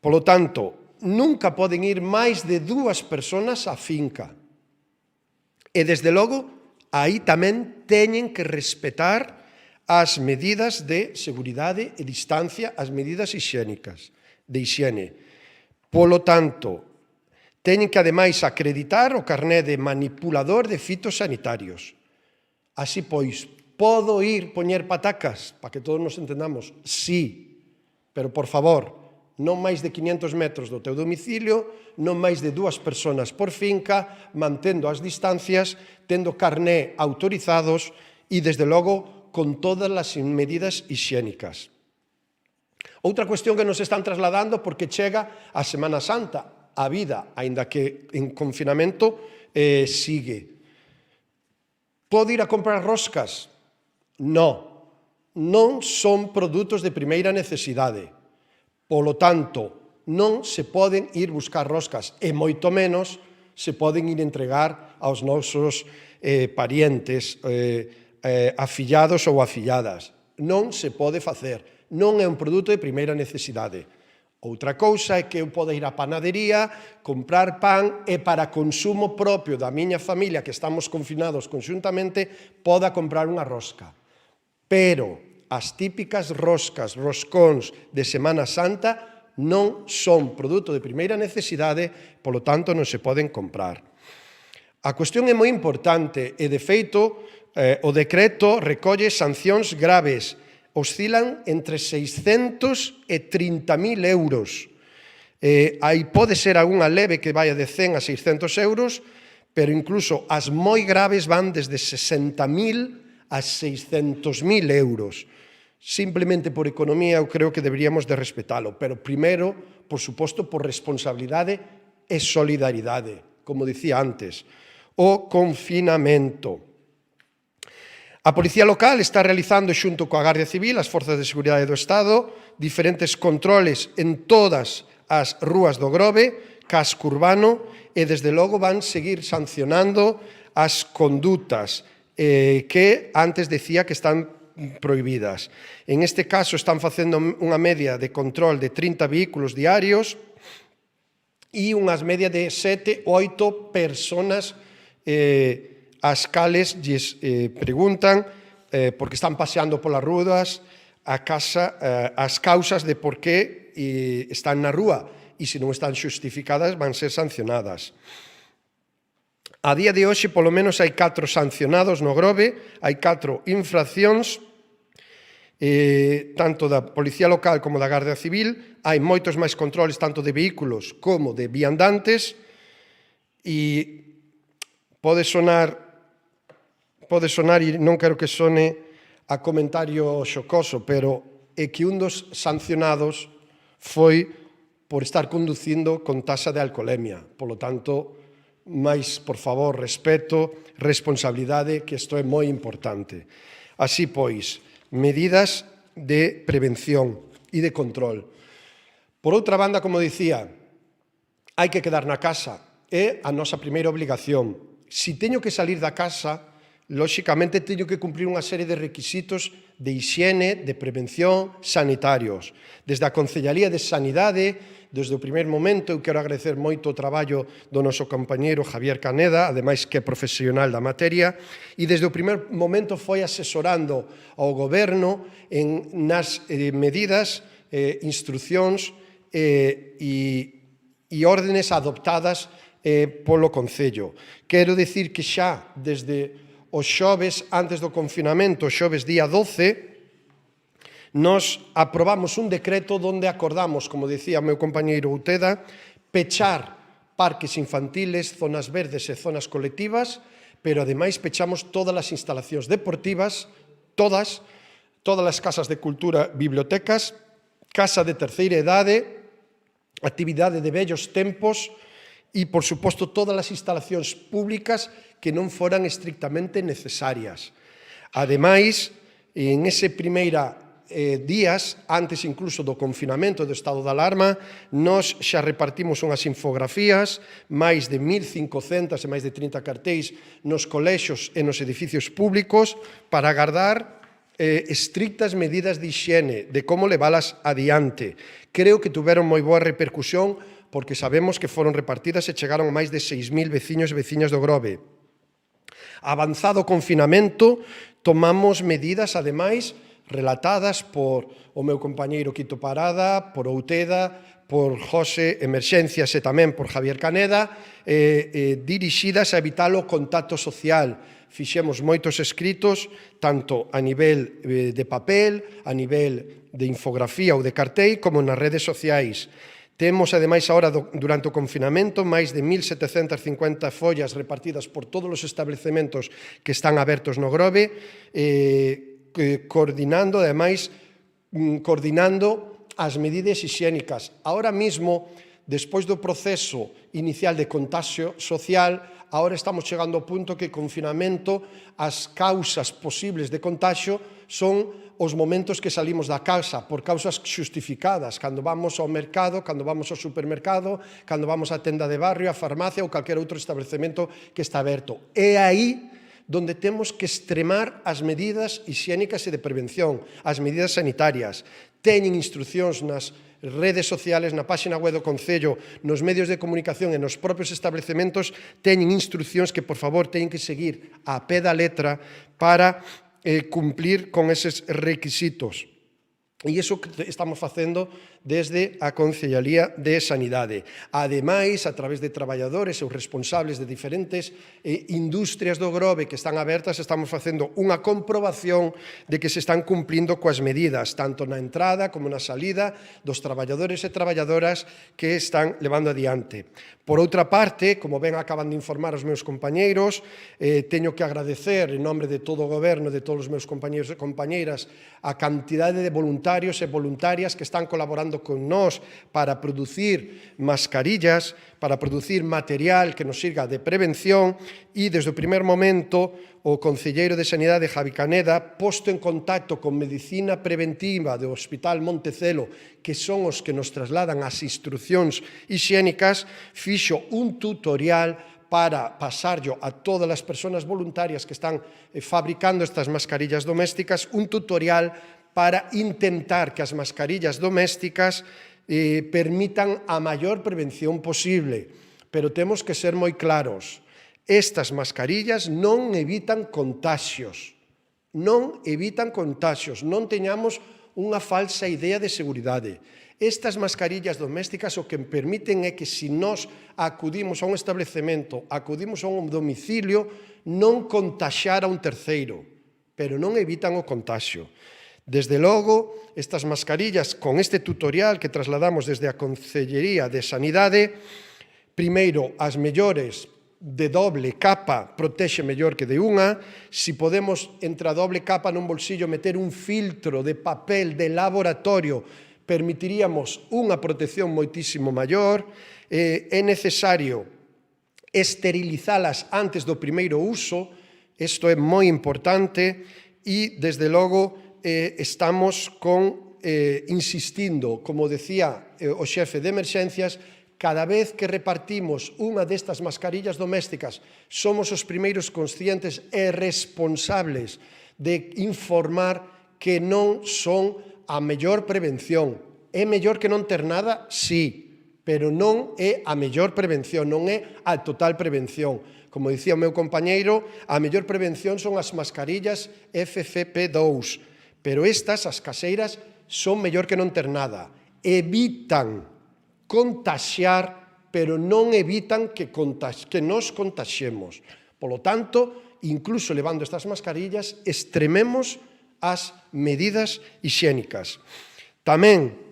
Polo tanto, nunca poden ir máis de 2 persoas á finca. E, desde logo, aí tamén teñen que respetar as medidas de seguridade e distancia, as medidas hixiénicas, de hixiene. Polo tanto, teñen que, ademais, acreditar o carné de manipulador de fitosanitarios. Así pois, podo ir poñer patacas, para que todos nos entendamos? Sí, pero, por favor, non máis de 500 metros do teu domicilio, non máis de 2 persoas por finca, mantendo as distancias, tendo carné autorizados e, desde logo, con todas as medidas hixiénicas. Outra cuestión que nos están trasladando porque chega a Semana Santa, a vida, aínda que en confinamento, sigue. Podo ir a comprar roscas? Non son produtos de primeira necesidade. Polo tanto, non se poden ir buscar roscas e moito menos se poden ir entregar aos nosos parientes, afillados ou afilladas. Non se pode facer. Non é un produto de primeira necesidade. Outra cousa é que eu podo ir á panadería, comprar pan e para consumo propio da miña familia, que estamos confinados conxuntamente, poda comprar unha rosca. Pero as típicas roscas, roscóns de Semana Santa non son produto de primeira necesidade, polo tanto non se poden comprar. A cuestión é moi importante e, de feito, o decreto recolle sancións graves, oscilan entre 600 e 30.000 euros. Aí pode ser algunha leve que vaya de 100 a 600 euros, pero incluso as moi graves van desde 60.000 a 600.000 euros. Simplemente por economía eu creo que deberíamos de respetalo, pero primeiro, por suposto, por responsabilidade e solidaridade, como dicía antes. O confinamento. A Policía Local está realizando, xunto coa Gardia Civil, as Forzas de Seguridade do Estado, diferentes controles en todas as rúas do Grove, casco urbano, e desde logo van seguir sancionando as condutas que antes decía que están prohibidas. En este caso están facendo unha media de control de 30 vehículos diarios e unhas media de 7 ou 8 persoas as cales lles preguntan porque están paseando polas ruas a casa as causas de por que están na rúa e se non están xustificadas van ser sancionadas. A día de hoxe, polo menos, hai 4 sancionados no Grove, hai 4 infraccións, tanto da Policía Local como da Gardia Civil, hai moitos máis controles tanto de vehículos como de viandantes, e pode sonar, e non quero que sone a comentario xocoso, pero é que un dos sancionados foi por estar conducindo con taxa de alcoholemia. Polo tanto, máis, por favor, respeto, responsabilidade, que isto é moi importante. Así pois, medidas de prevención e de control. Por outra banda, como dicía, hai que quedar na casa, é a nosa primeira obligación. Si teño que salir da casa, lóxicamente teño que cumprir unha serie de requisitos de hixiene, de prevención, sanitarios. Desde a Concellaría de Sanidade, desde o primeiro momento, eu quero agradecer moito o traballo do noso compañeiro Javier Caneda, ademais que é profesional da materia, e desde o primeiro momento foi asesorando ao goberno nas medidas, instruccións e órdenes adoptadas polo Concello. Quero dicir que xa desde os xoves antes do confinamento, o xoves día 12, nos aprobamos un decreto onde acordamos, como dicía o meu compañeiro Uteda, pechar parques infantiles, zonas verdes e zonas colectivas, pero ademais pechamos todas as instalacións deportivas, todas as casas de cultura, bibliotecas, casa de terceira idade, actividade de vellos tempos e, por suposto, todas as instalacións públicas que non foran estrictamente necesarias. Ademais, en ese primeira días, antes incluso do confinamento do estado de alarma, nos xa repartimos unhas infografías, máis de 1.500 e máis de 30 cartéis nos colexios e nos edificios públicos para agardar estrictas medidas de hixiene, de como leválas adiante. Creo que tuveron moi boa repercusión porque sabemos que foron repartidas e chegaron a máis de 6.000 veciños e veciñas do Grove. Avanzado o confinamento, tomamos medidas, ademais, relatadas por o meu compañeiro Quito Parada, por Outeda, por José Emerxencias e tamén por Javier Caneda, dirixidas a evitar o contacto social. Fixemos moitos escritos, tanto a nivel de papel, a nivel de infografía ou de cartel, como nas redes sociais. Temos, ademais, agora, durante o confinamento, máis de 1.750 follas repartidas por todos os establecementos que están abertos no Grove, coordinando, ademais, as medidas hixiénicas. Ahora mismo, despois do proceso inicial de contagio social, agora estamos chegando ao punto que o confinamento, as causas posibles de contagio son os momentos que salimos da casa por causas xustificadas, cando vamos ao mercado, cando vamos ao supermercado, cando vamos á tenda de barrio, á farmacia ou calquer outro establecemento que está aberto. É aí donde temos que extremar as medidas hixiénicas e de prevención, as medidas sanitarias. Teñen instruccións nas redes sociales, na página web do Concello, nos medios de comunicación e nos propios establecementos, teñen instruccións que, por favor, teñen que seguir a pé da letra para cumplir con eses requisitos. E iso que estamos facendo desde a Concellaría de Sanidade. Ademais, a través de traballadores ou responsables de diferentes industrias do Grove que están abertas, estamos facendo unha comprobación de que se están cumplindo coas medidas, tanto na entrada como na salida dos traballadores e traballadoras que están levando adiante. Por outra parte, como ben acaban de informar os meus compañeiros, teño que agradecer en nome de todo o goberno, de todos os meus compañeiros e compañeiras, a cantidade de voluntarios e voluntarias que están colaborando con nós para producir mascarillas, para producir material que nos sirva de prevención e, desde o primer momento, o concelleiro de Sanidade, Javi Caneda, posto en contacto con Medicina Preventiva do Hospital Montecelo, que son os que nos trasladan as instruccións hixiénicas, fixo un tutorial para pasarlo a todas as persoas voluntarias que están fabricando estas mascarillas domésticas, un tutorial para intentar que as mascarillas domésticas permitan a maior prevención posible. Pero temos que ser moi claros. Estas mascarillas non evitan contaxios. Non evitan contaxios. Non teñamos unha falsa idea de seguridade. Estas mascarillas domésticas o que permiten é que se nós acudimos a un establecemento, acudimos a un domicilio, non contaxiar a un terceiro, pero non evitan o contaxio. Desde logo, estas mascarillas, con este tutorial que trasladamos desde a Concellería de Sanidade, primeiro, as mellores de doble capa protexe mellor que de unha. Si podemos, entre a doble capa nun bolsillo, meter un filtro de papel de laboratorio, permitiríamos unha protección moitísimo maior. É necesario esterilizalas antes do primeiro uso, isto é moi importante, e, desde logo, estamos insistindo, como decía o xefe de emerxencias, cada vez que repartimos unha destas mascarillas domésticas, somos os primeiros conscientes e responsables de informar que non son a mellor prevención. É mellor que non ter nada? Sí, pero non é a mellor prevención, non é a total prevención. Como dicía o meu compañeiro, a mellor prevención son as mascarillas FFP2, pero estas, as caseiras, son mellor que non ter nada. Evitan contaxiar, pero non evitan que nos contaxemos. Polo tanto, incluso levando estas mascarillas, extrememos as medidas hixiénicas. Tamén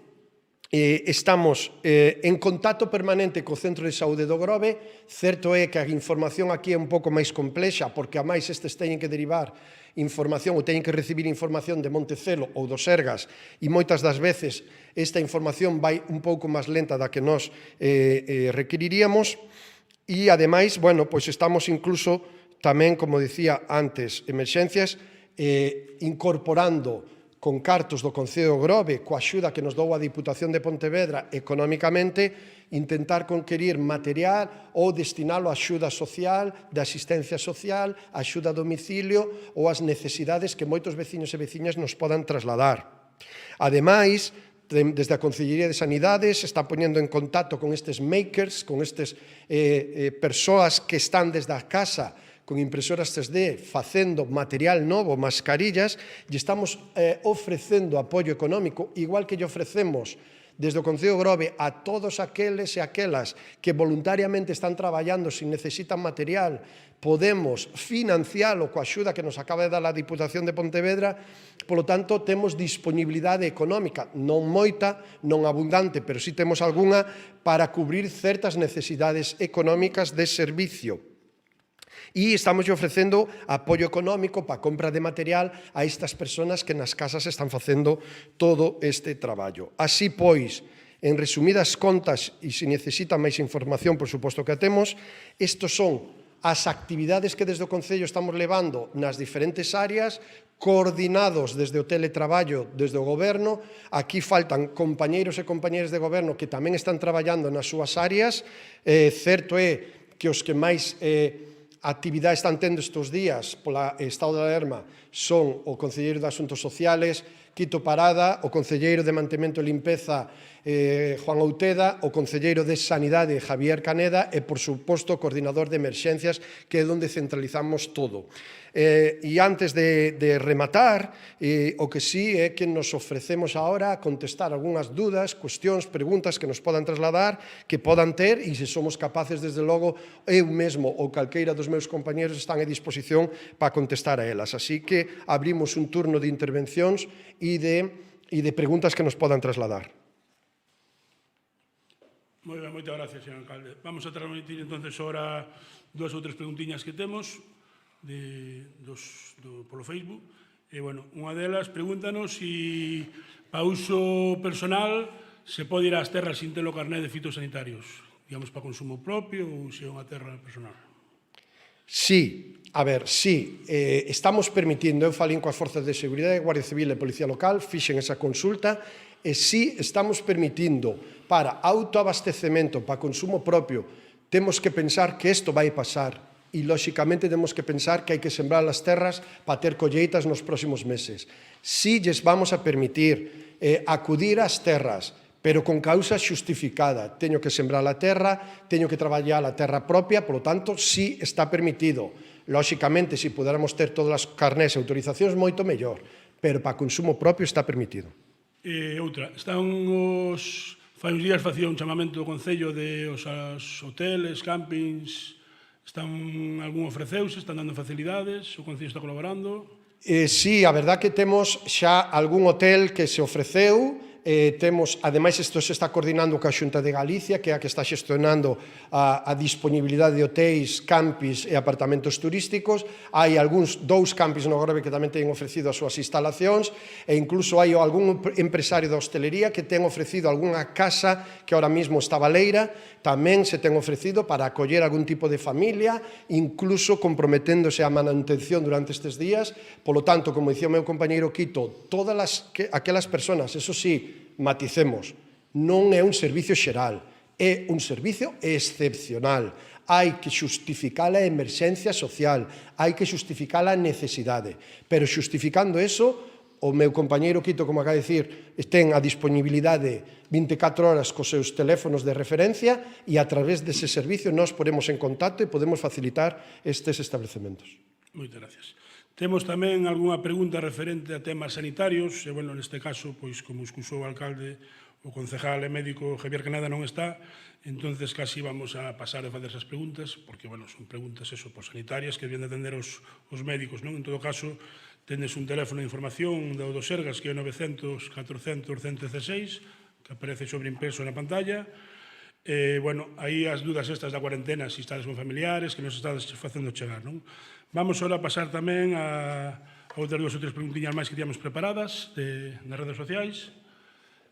estamos en contacto permanente co Centro de Saúde do Grove. Certo é que a información aquí é un pouco máis complexa, porque a máis estes teñen que derivar información ou teñen que recibir información de Montecelo ou do Sergas, e moitas das veces esta información vai un pouco máis lenta da que nós requeriríamos. E, ademais, pois estamos incluso tamén, como dicía antes, emerxencias, incorporando con cartos do Concello do Grove, coa axuda que nos dou a Diputación de Pontevedra económicamente, intentar conquerir material ou destinalo a axuda social, de asistencia social, a axuda a domicilio ou as necesidades que moitos veciños e veciñas nos podan trasladar. Ademais, desde a Concellería de Sanidade se está poñendo en contacto con estes makers, con estes persoas que están desde a casa con impresoras 3D facendo material novo, mascarillas, e estamos ofrecendo apoio económico, igual que lle ofrecemos desde o Concello do Grove a todos aqueles e aquelas que voluntariamente están traballando se necesitan material, podemos financialo coa axuda que nos acaba de dar a Diputación de Pontevedra. Polo tanto, temos disponibilidade económica, non moita, non abundante, pero sí temos algunha para cubrir certas necesidades económicas de servicio. E estamos ofrecendo apoio económico para a compra de material a estas persoas que nas casas están facendo todo este traballo. Así pois, en resumidas contas, e se necesita máis información, por suposto que a temos, estos son as actividades que desde o Concello estamos levando nas diferentes áreas, coordinados desde o teletraballo, desde o Goberno. Aquí faltan compañeiros e compañeiras de Goberno que tamén están traballando nas súas áreas. Certo é que os que máis actividade están tendo estes días pola estado de alarma son o Concelleiro de Asuntos Sociales, Quito Parada, o Concelleiro de Mantemento e Limpeza, Juan Outeda, o Concelleiro de Sanidade, Javier Caneda, e, por suposto, o Coordinador de Emerxencias, que é onde centralizamos todo. E antes de rematar, o que sí é que nos ofrecemos agora a contestar algunhas dúdas, cuestións, preguntas que nos podan trasladar, que podan ter, e se somos capaces, desde logo, eu mesmo ou calqueira dos meus compañeros están a disposición para contestar a elas. Así que abrimos un turno de intervencións e de preguntas que nos podan trasladar. Moi ben, moitas gracias, señor alcalde. Vamos a transmitir entonces ahora dúas ou tres preguntiñas que temos polo Facebook. Unha delas, pregúntanos se para uso personal se pode ir ás terras sin ter o carné de fitosanitarios, digamos, para consumo propio ou se é unha terra personal. Sí, sí, estamos permitindo, eu falei coas forzas de seguridade, Guardia Civil e Policía Local, fixen esa consulta, e sí estamos permitindo para autoabastecemento, para consumo propio. Temos que pensar que isto vai pasar e, lóxicamente, temos que pensar que hai que sembrar as terras para ter colleitas nos próximos meses. Sí lles vamos a permitir acudir ás terras, pero con causa xustificada. Teño que sembrar a terra, teño que traballar a terra propia, polo tanto, sí está permitido. Lóxicamente, se puderamos ter todas as carnés e autorizacións, moito mellor, pero para consumo propio está permitido. Outra, fai uns días facía un chamamento do Concello de os hoteles, campings, algún ofreceuse, están dando facilidades, o Concello está colaborando? Sí, a verdad que temos xa algún hotel que se ofreceu. Temos, ademais, isto se está coordinando coa Xunta de Galicia, que é a que está xestionando a disponibilidade de hotéis, campis e apartamentos turísticos. Hai dous campis no Grove que tamén teñen ofrecido as súas instalacións, e incluso hai algún empresario da hostelería que ten ofrecido algunha casa que ahora mismo está baleira, tamén se ten ofrecido para acoller algún tipo de familia, incluso comprometéndose a manutención durante estes días. Polo tanto, como dicía o meu compañeiro Quito, todas aquelas persoas, eso sí, maticemos, non é un servicio xeral, é un servicio excepcional. Hai que xustificar a emerxencia social, hai que xustificar a necesidade, pero xustificando eso, o meu compañeiro Quito, como acaba de dicir, ten a disponibilidade 24 horas cos seus teléfonos de referencia e a través dese servicio nós ponemos en contacto e podemos facilitar estes establecementos. Moitas gracias. Temos tamén algunha pregunta referente a temas sanitarios, e, bueno, neste caso, pois, como excusou o alcalde, o concejal e médico Javier Caneda non está, entonces casi vamos a pasar a facer esas preguntas, porque, bueno, son preguntas eso, por sanitarias que deben de atender os médicos, non? En todo caso, tendes un teléfono de información do Sergas que é 900-400-116, que aparece sobreimpreso na pantalla. Bueno, aí as dudas estas da cuarentena, se estades con familiares, que nos estades facendo chegar, non? Vamos ahora a pasar tamén a outras 2 ou 3 preguntiñas máis que tíamos preparadas nas redes sociais.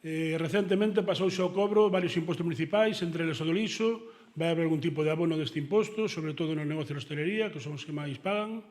Recentemente pasouse ao cobro varios impostos municipais, entre eles o do lixo. Vai haber algún tipo de abono deste imposto, sobre todo no negocio de hostelería, que son os que máis pagan.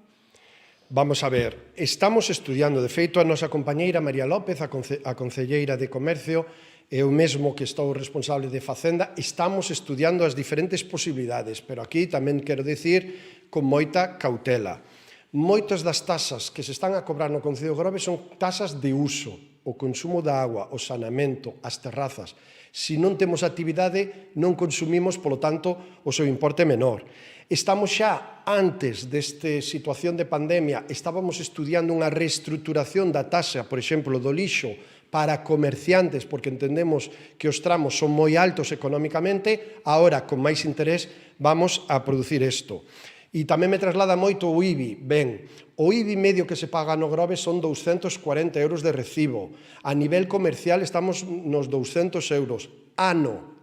Vamos a ver, estamos estudiando, de feito, a nosa compañeira María López, a concelleira de Comercio, e eu mesmo que estou responsable de Facenda, estamos estudiando as diferentes posibilidades, pero aquí tamén quero dicir con moita cautela. Moitas das tasas que se están a cobrar no Concello de Grove son tasas de uso, o consumo da agua, o saneamento, as terrazas. Se non temos actividade, non consumimos, polo tanto, o seu importe menor. Estamos xa, antes desta situación de pandemia, estábamos estudiando unha reestruturación da taxa, por exemplo, do lixo, para comerciantes, porque entendemos que os tramos son moi altos económicamente, agora, con máis interés, vamos a producir isto. E tamén me traslada moito o IBI. Ben, o IBI medio que se paga no Grove son 240 euros de recibo. A nivel comercial estamos nos 200 euros, ano.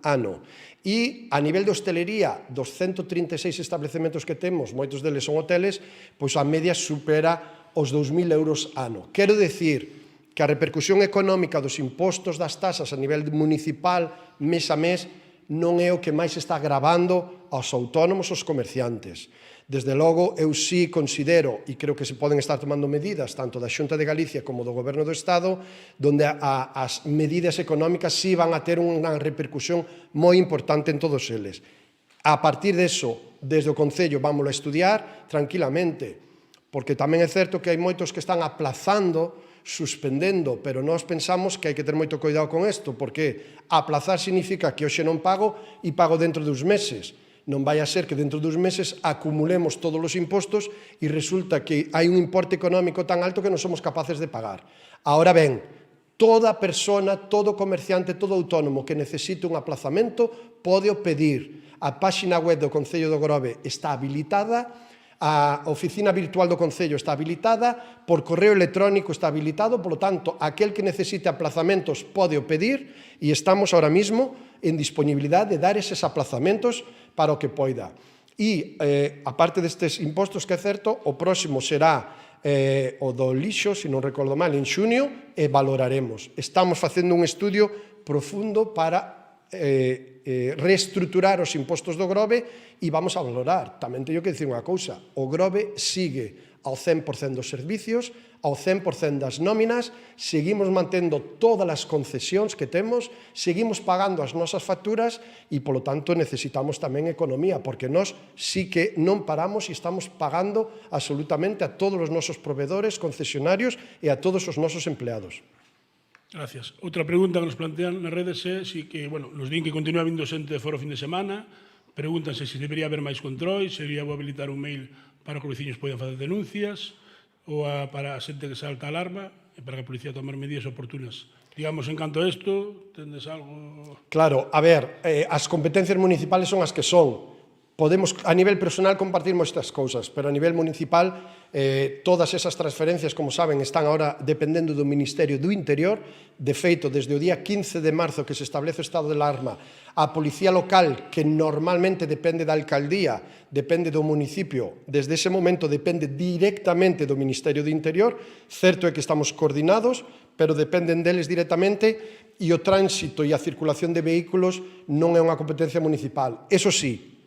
E a nivel de hostelería, dos 136 establecementos que temos, moitos deles son hoteles, pois a media supera os 2.000 euros ano. Quero decir que a repercusión económica dos impostos das tasas a nivel municipal, mes a mes, non é o que máis está agravando aos autónomos, aos comerciantes. Desde logo, eu sí considero, e creo que se poden estar tomando medidas, tanto da Xunta de Galicia como do Goberno do Estado, donde as medidas económicas sí van a ter unha repercusión moi importante en todos eles. A partir deso, desde o Concello, vámoslo a estudiar tranquilamente, porque tamén é certo que hai moitos que están aplazando, suspendendo, pero nós pensamos que hai que ter moito cuidado con isto, porque aplazar significa que hoxe non pago e pago dentro dos meses. Non vai a ser que dentro dos meses acumulemos todos os impostos e resulta que hai un importe económico tan alto que non somos capaces de pagar. Ahora ben, toda persona, todo comerciante, todo autónomo que necesite un aplazamento pode o pedir. A páxina web do Concello do Grove está habilitada, a oficina virtual do Concello está habilitada, por correo electrónico está habilitado, polo tanto, aquel que necesite aplazamentos pode o pedir e estamos ahora mismo en disponibilidade de dar eses aplazamentos para o que poida. E, aparte destes impostos, que é certo, o próximo será o do lixo, se non recordo mal, en xunio, e valoraremos. Estamos facendo un estudio profundo para reestruturar os impostos do Grove e vamos a valorar. Tamén teño que dicir unha cousa, o Grove sigue ao 100% dos servicios, ao 100% das nóminas, seguimos mantendo todas as concesións que temos, seguimos pagando as nosas facturas e, polo tanto, necesitamos tamén economía, porque nós sí que non paramos e estamos pagando absolutamente a todos os nosos proveedores, concesionarios e a todos os nosos empleados. Gracias. Outra pregunta que nos plantean nas redes é si que, bueno, nos din que continúa vindo xente de foro fin de semana, pregúntanse se debería haber máis control, se debería habilitar un mail para que os veciños poidan facer denuncias, ou para a xente que salta a alarma, e para que a policía tomar medidas oportunas. Digamos, en canto a isto, tendes algo... Claro, a ver, as competencias municipales son as que son. Podemos, a nivel personal, compartir moitas cousas, pero a nivel municipal, todas esas transferencias, como saben, están ahora dependendo do Ministerio do Interior. De feito, desde o día 15 de marzo que se establece o estado de alarma, a Policía Local, que normalmente depende da alcaldía, depende do municipio, desde ese momento depende directamente do Ministerio do Interior. Certo é que estamos coordinados, pero dependen deles directamente, e o tránsito e a circulación de vehículos non é unha competencia municipal. Eso sí,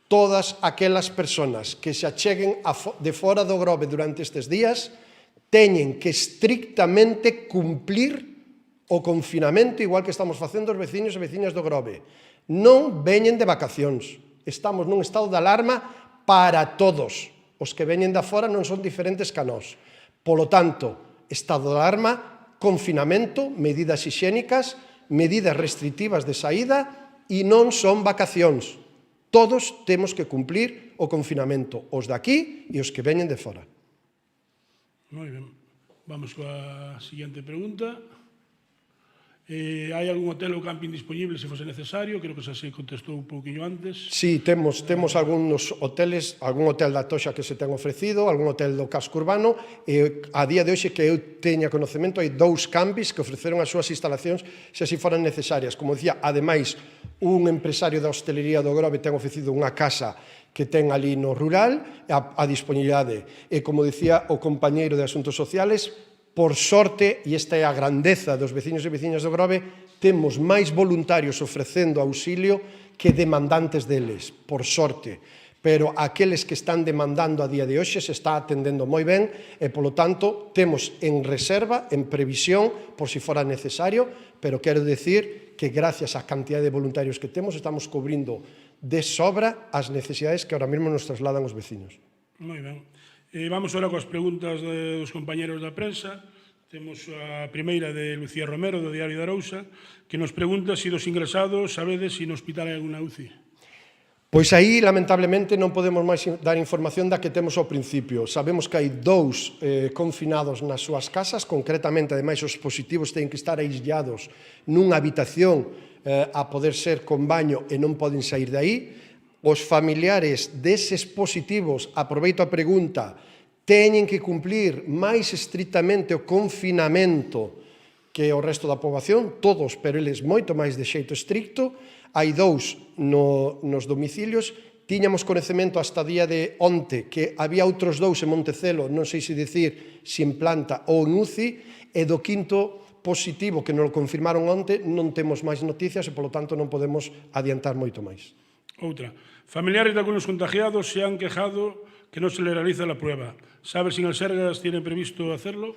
todas aquelas persoas que se acheguen de fora do Grove durante estes días teñen que estrictamente cumplir o confinamento, igual que estamos facendo os veciños e veciñas do Grove. Non veñen de vacacións. Estamos nun estado de alarma para todos. Os que veñen da fora non son diferentes que a nós. Polo tanto, estado de alarma, confinamento, medidas hixiénicas, medidas restrictivas de saída e non son vacacións. Todos temos que cumplir o confinamento, os de aquí e os que veñen de fora. Moi ben. Vamos coa seguinte pregunta. Hai algún hotel ou camping disponible se fose necesario? Creo que xa se contestou un pouquinho antes. Sí, temos algúns hoteles, algún hotel da Toxa que se ten ofrecido, algún hotel do casco urbano, e a día de hoxe que eu teña conocemento hai 2 campings que ofreceron as súas instalacións se así foran necesarias. Como dicía, ademais, un empresario da hostelería do Grove ten ofrecido unha casa que ten ali no rural a disponibilidade. E, como dicía o compañeiro de Asuntos Sociales, por sorte, e esta é a grandeza dos veciños e veciñas do Grove, temos máis voluntarios ofrecendo auxilio que demandantes deles, por sorte. Pero aqueles que están demandando a día de hoxe se está atendendo moi ben e, polo tanto, temos en reserva, en previsión, por si fora necesario, pero quero decir que gracias á cantidad de voluntarios que temos estamos cubrindo de sobra as necesidades que ahora mesmo nos trasladan os veciños. Moi ben. Vamos agora coas preguntas dos compañeros da prensa. Temos a primeira de Lucía Romero, do Diario de Arousa, que nos pregunta se dos ingresados sabedes se no hospital hai alguna UCI. Pois aí, lamentablemente, non podemos máis dar información da que temos ao principio. Sabemos que hai 2 confinados nas súas casas, concretamente, ademais, os positivos teñen que estar aislados nunha habitación a poder ser con baño e non poden sair de aí. Os familiares deses positivos, aproveito a pregunta, teñen que cumplir máis estrictamente o confinamento que o resto da poboación, todos, pero eles moito máis de xeito estricto. Hai 2 nos domicilios. Tiñamos conhecemento hasta día de onte que había outros 2 en Montecelo, non sei se dicir se en planta ou en UCI, e do 5º positivo que nos confirmaron onte non temos máis noticias e, polo tanto, non podemos adiantar moito máis. Outra. Familiares de algunos contagiados se han quejado que no se le realiza la prueba. ¿Sabes si en el Sergas tienen previsto hacerlo?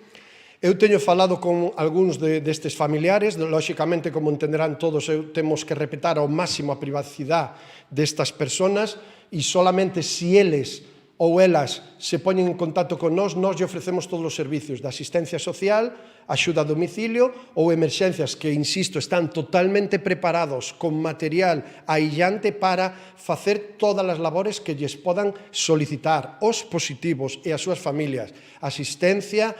Eu teño falado con algúns destes familiares, lóxicamente, como entenderán todos, temos que respetar ao máximo a privacidade destas persoas e solamente se eles ou elas se poñen en contacto con nós lle ofrecemos todos os servicios de asistencia social, axuda a domicilio ou emerxencias que, insisto, están totalmente preparados con material aillante para facer todas as labores que lles podan solicitar os positivos e as súas familias. Asistencia,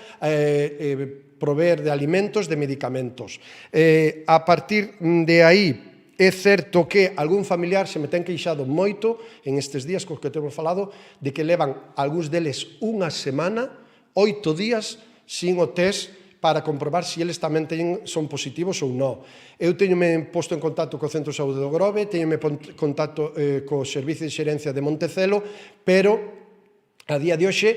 proveer de alimentos, de medicamentos. A partir de aí, é certo que algún familiar se me ten queixado moito en estes días cos que temos falado de que levan algúns deles unha semana, 8 días, sin o test para comprobar se eles tamén son positivos ou non. Eu teñome posto en contacto co Centro de Saúde do Grove, teñome contacto co Servicio de Xerencia de Montecelo, pero a día de hoxe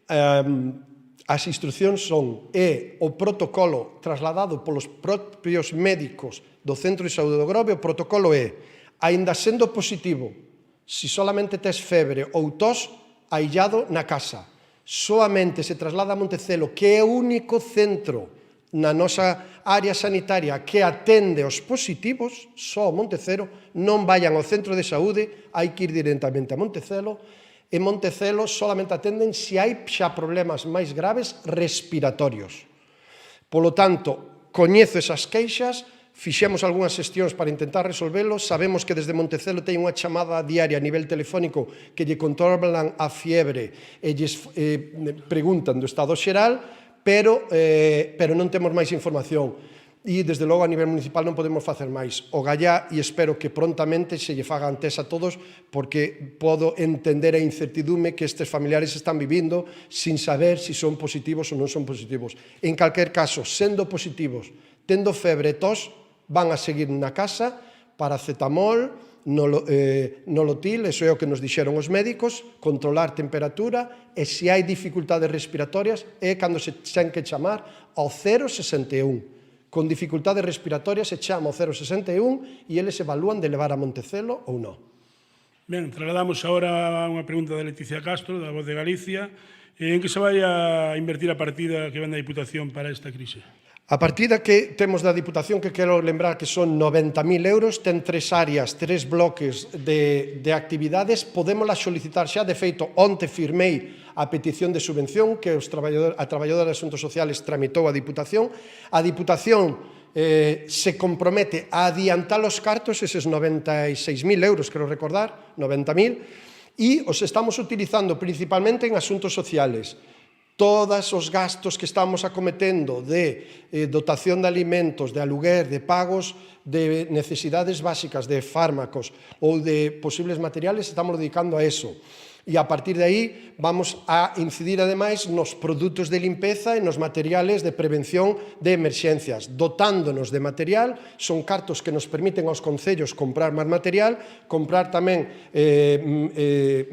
as instruccións son o protocolo trasladado polos propios médicos do Centro de Saúde do Grove. O protocolo é, aínda sendo positivo, se solamente tes febre ou tos, aillado na casa. Soamente se traslada a Montecelo, que é o único centro na nosa área sanitaria que atende os positivos, só Montecelo, non vayan ao centro de saúde, hai que ir directamente a Montecelo. En Montecelo solamente atenden se hai xa problemas máis graves respiratorios. Polo tanto, coñezo esas queixas, fixemos algunhas xestións para intentar resolvelos, sabemos que desde Montecelo teñen unha chamada diaria a nivel telefónico que lle controlan a fiebre e lles preguntan do estado xeral, pero non temos máis información. E, desde logo, a nivel municipal non podemos facer máis. O gallá, e espero que prontamente se lle fagan test a todos, porque podo entender a incertidume que estes familiares están vivindo sin saber se son positivos ou non son positivos. En calquer caso, sendo positivos, tendo febre e tos, van a seguir na casa, paracetamol, nolotil, eso é o que nos dixeron os médicos, controlar temperatura, e se hai dificultades respiratorias, é cando se ten que chamar ao 061. Con dificultades respiratorias se chama ao 061 e eles evalúan de levar a Montecelo ou non. Ben, trasladamos agora a unha pregunta de Leticia Castro, da Voz de Galicia. En que se vai a invertir a partida que ven da Diputación para esta crise? A partida que temos da Diputación, que quero lembrar que son 90.000 euros, ten 3 áreas, 3 bloques de actividades, podémoslas solicitar xa. De feito, onte firmei a petición de subvención que a traballadora de Asuntos Sociales tramitou a Diputación. A Diputación se compromete a adiantar os cartos, eses 96.000 euros, quero recordar, 90.000, e os estamos utilizando principalmente en asuntos sociales. Todos os gastos que estamos acometendo de dotación de alimentos, de aluguer, de pagos, de necesidades básicas, de fármacos ou de posibles materiales, estamos dedicando a eso. E a partir de aí vamos a incidir ademais nos produtos de limpeza e nos materiales de prevención de emerxencias. Dotándonos de material, son cartos que nos permiten aos concellos comprar máis material, comprar tamén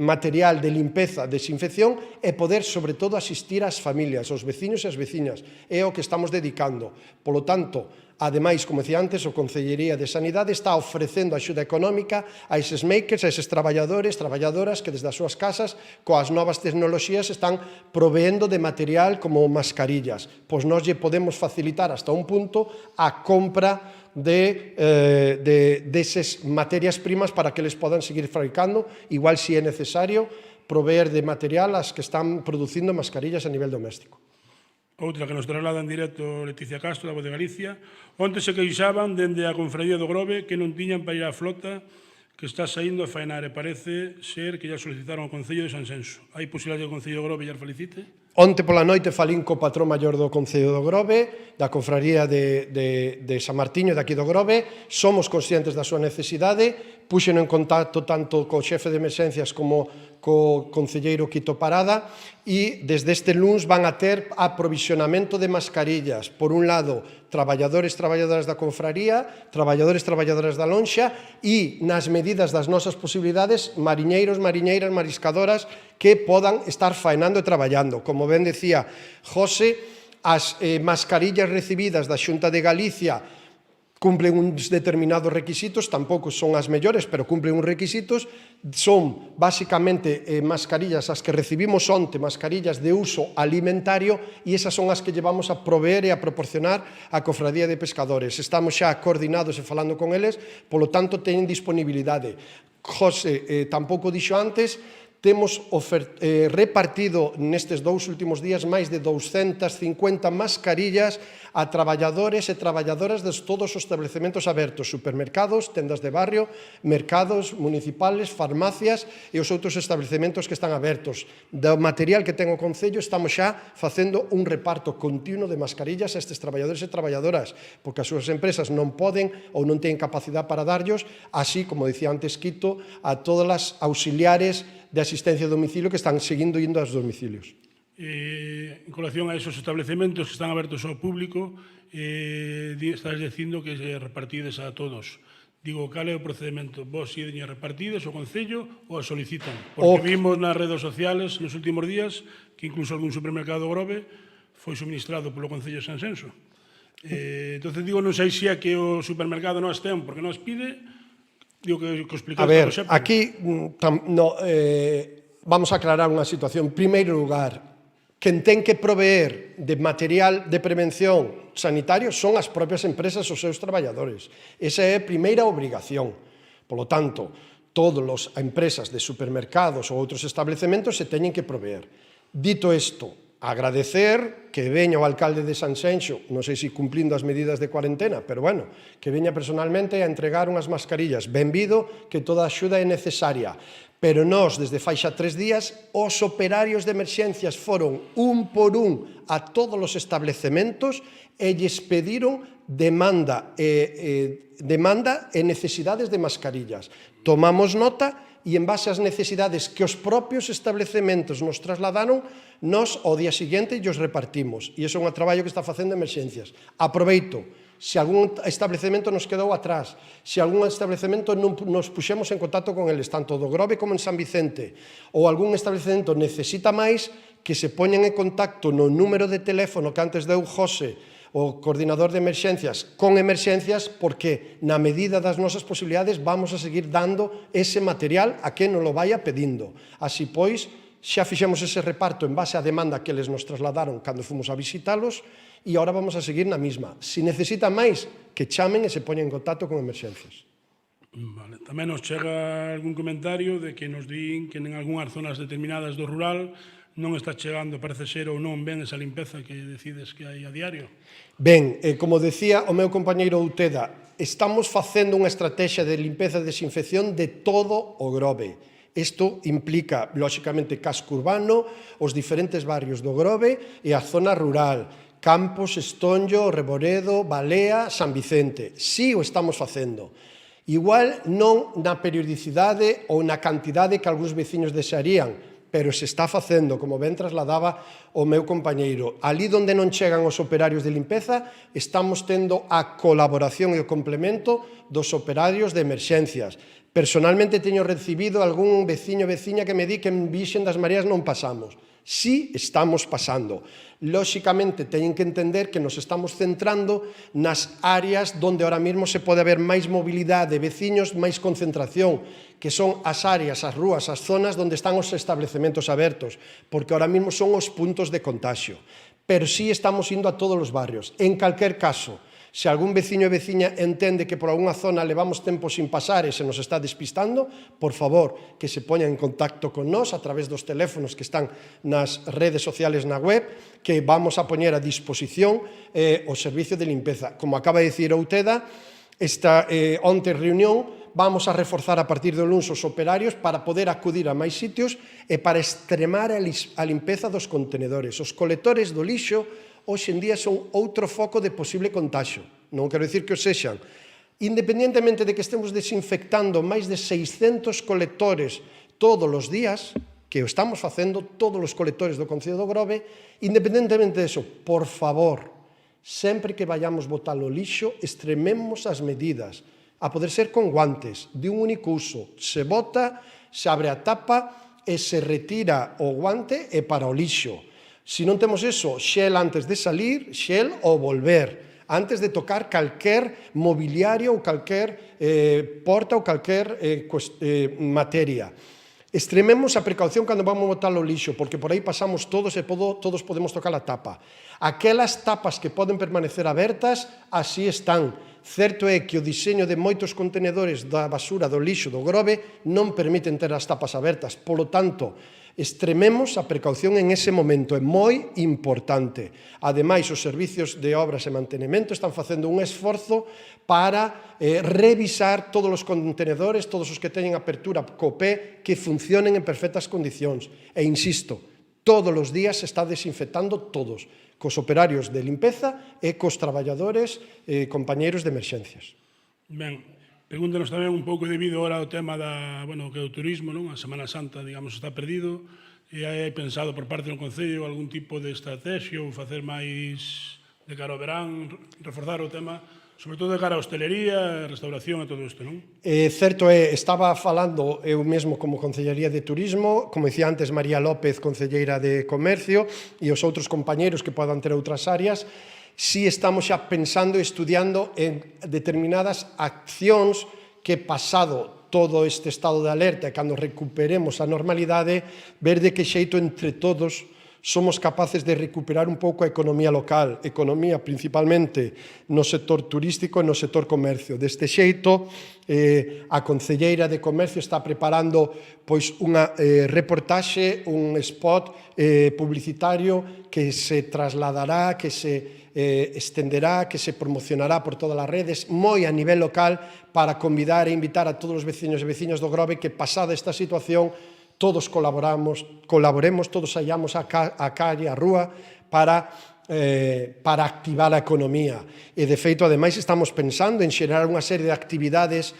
material de limpeza, desinfección e poder, sobre todo, asistir ás familias, aos veciños e as veciñas. É o que estamos dedicando. Polo tanto, ademais, como decía antes, o Consellería de Sanidade está ofrecendo axuda económica a eses makers, a eses traballadores, traballadoras que desde as súas casas, coas novas tecnoloxías, están proveendo de material como mascarillas. Pois nós lle podemos facilitar hasta un punto a compra deses materias primas para que les podan seguir fabricando, igual si é necesario proveer de material as que están producindo mascarillas a nivel doméstico. Outra que nos traslada en directo Leticia Castro, da Voz de Galicia. Onte se queixaban dende a Confradía do Grove que non tiñan para ir á flota que está saindo a faenar e parece ser que ya solicitaron ao Concello de Sanxenxo. Hai posibilidade que o Concello do Grove ya felicite? Onte pola noite falín co patrón maior do Concello do Grove, da Confraría de San Martiño, daqui do Grove. Somos conscientes da súa necesidade, puxeno en contacto tanto co xefe de emerxencias como co concelleiro Quito Parada, e desde este luns van a ter aprovisionamento de mascarillas. Por un lado, traballadores, traballadoras da confraría, traballadores, traballadoras da lonxa, e nas medidas das nosas posibilidades, mariñeiros, mariñeiras, mariscadoras que podan estar faenando e traballando. Como ben decía José, as mascarillas recibidas da Xunta de Galicia cumplen uns determinados requisitos, tampouco son as mellores, pero cumplen uns requisitos. Son, basicamente, mascarillas as que recibimos onte, mascarillas de uso alimentario, e esas son as que llevamos a proveer e a proporcionar a Cofradía de Pescadores. Estamos xa coordinados e falando con eles, polo tanto, teñen disponibilidade. José tampouco dixo antes, temos repartido nestes 2 últimos días máis de 250 mascarillas a traballadores e traballadoras de todos os establecementos abertos, supermercados, tendas de barrio, mercados municipales, farmacias e os outros establecementos que están abertos. Do material que ten o Concello estamos xa facendo un reparto continuo de mascarillas a estes traballadores e traballadoras, porque as súas empresas non poden ou non teñen capacidade para darllos, así, como dicía antes Quito, a todas as auxiliares de asistencia a domicilio que están seguindo indo aos domicilios. En colación a esos establecementos que están abertos ao público, estás dicindo que se repartides a todos. Digo, cal é o procedimento? Vos si repartides o Concello ou a solicitan? Porque vimos nas redes sociales nos últimos días que incluso algún supermercado Grove foi suministrado polo Concello de Sanxenxo. Entón, digo, non sei se é que o supermercado non as ten porque non as pide. Digo que explicaste. A ver, aquí vamos a aclarar unha situación. En primeiro lugar, quen ten que proveer de material de prevención sanitario son as propias empresas os seus traballadores. Esa é a primeira obrigación. Por lo tanto, todas as empresas de supermercados ou outros establecementos se teñen que proveer. Dito isto, agradecer que veña o alcalde de Sanxenxo, non sei se cumplindo as medidas de cuarentena, pero bueno, que veña personalmente a entregar unhas mascarillas. Benvido, que toda a axuda é necesaria. Pero nós, desde fai xa 3 días, os operarios de emerxencias foron un por un a todos os establecementos e lles pediron demanda e necesidades de mascarillas. Tomamos nota e en base ás necesidades que os propios establecementos nos trasladaron, nós ao día seguinte os repartimos. E iso é un traballo que está facendo emerxencias. Aproveito, se algún establecemento nos quedou atrás, se algún establecemento non nos puxemos en contacto con eles, tanto do Grove como en San Vicente, ou algún establecemento necesita máis, que se poñen en contacto no número de teléfono que antes deu José, o coordinador de emerxencias, con emerxencias, porque na medida das nosas posibilidades vamos a seguir dando ese material a quen nos lo vaya pedindo. Así pois, xa fixemos ese reparto en base á demanda que eles nos trasladaron cando fomos a visitalos e agora vamos a seguir na mesma. Se necesitan máis, que chamen e se poñen en contacto con emerxencias. Vale. Tamén nos chega algún comentario de que nos din que en algunhas zonas determinadas do rural non está chegando, parece ser, ou non ben esa limpeza que decides que hai a diario? Ben, como decía o meu compañeiro Outeda, estamos facendo unha estrategia de limpeza e desinfección de todo o Grove. Isto implica, lóxicamente, casco urbano, os diferentes barrios do Grove e a zona rural, Campos, Estonllo, Reboredo, Balea, San Vicente. Sí o estamos facendo. Igual non na periodicidade ou na cantidade que algúns veciños desearían, pero se está facendo, como ben trasladaba o meu compañeiro. Ali onde non chegan os operarios de limpeza, estamos tendo a colaboración e o complemento dos operarios de emerxencias. Personalmente teño recibido algún veciño e veciña que me di que en Virxen das Marías non pasamos. Sí estamos pasando. Lóxicamente, teñen que entender que nos estamos centrando nas áreas onde ahora mesmo se pode haber máis mobilidade de veciños, máis concentración, que son as áreas, as rúas, as zonas onde están os establecementos abertos, porque ahora mesmo son os puntos de contagio. Pero sí estamos indo a todos os barrios. En calquer caso, se algún veciño e veciña entende que por algunha zona levamos tempo sin pasar e se nos está despistando, por favor, que se poña en contacto con nós a través dos teléfonos que están nas redes sociales na web, que vamos a poñer a disposición o servicio de limpeza. Como acaba de dicir Outeda, esta onte reunión vamos a reforzar a partir do luns os operarios para poder acudir a máis sitios e para extremar a limpeza dos contenedores. Os colectores do lixo hoxe en día son outro foco de posible contagio. Non quero dicir que o sexan. Independentemente de que estemos desinfectando máis de 600 colectores todos os días, que o estamos facendo todos os colectores do Concello do Grove, independentemente disso, por favor, sempre que vayamos botar o lixo, extrememos as medidas, a poder ser con guantes, de un único uso. Se bota, se abre a tapa e se retira o guante e para o lixo. Se non temos eso, xel antes de salir, xel ao volver, antes de tocar calquer mobiliario ou calquer porta ou calquer materia. Extrememos a precaución cando vamos botar o lixo, porque por aí pasamos todos e todos podemos tocar a tapa. Aquelas tapas que poden permanecer abertas, así están. Certo é que o diseño de moitos contenedores da basura do lixo do Grove non permiten ter as tapas abertas. Polo tanto, extrememos a precaución en ese momento, é moi importante. Ademais, os servicios de obras e mantenimento están facendo un esforzo para revisar todos os contenedores, todos os que teñen apertura co pé, que funcionen en perfectas condicións. E insisto, todos os días se está desinfectando todos, cos operarios de limpeza e cos traballadores e compañeiros de emerxencias. Ben, pregúntanos tamén un pouco debido ahora ao tema que é o turismo, non? A Semana Santa, digamos, está perdido, e hai pensado por parte do Concello algún tipo de estrategia ou facer máis de cara ao verán, reforzar o tema, sobre todo de cara a hostelería, restauración e todo isto, non? Certo é, estaba falando eu mesmo como Concellería de Turismo, como dicía antes María López, Concelleira de Comercio, e os outros compañeros que podan ter outras áreas, si estamos xa pensando e estudiando en determinadas accións que pasado todo este estado de alerta e cando recuperemos a normalidade, ver de que xeito entre todos somos capaces de recuperar un pouco a economía local, economía principalmente no sector turístico e no sector comercio. Deste xeito, a Concelleira de Comercio está preparando pois unha reportaxe, un spot publicitario que se trasladará, que se estenderá, que se promocionará por todas as redes, moi a nivel local, para convidar e invitar a todos os veciños e veciñas do Grove que, pasada esta situación, todos colaboremos, todos saíamos á calle, á rúa, para activar a economía. E, de feito, ademais, estamos pensando en xerar unha serie de actividades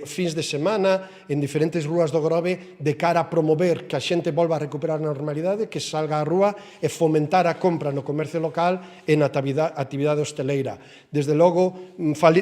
fins de semana en diferentes rúas do Grove de cara a promover que a xente volva a recuperar a normalidade, que salga á rúa e fomentar a compra no comercio local e na actividade hosteleira. Desde logo,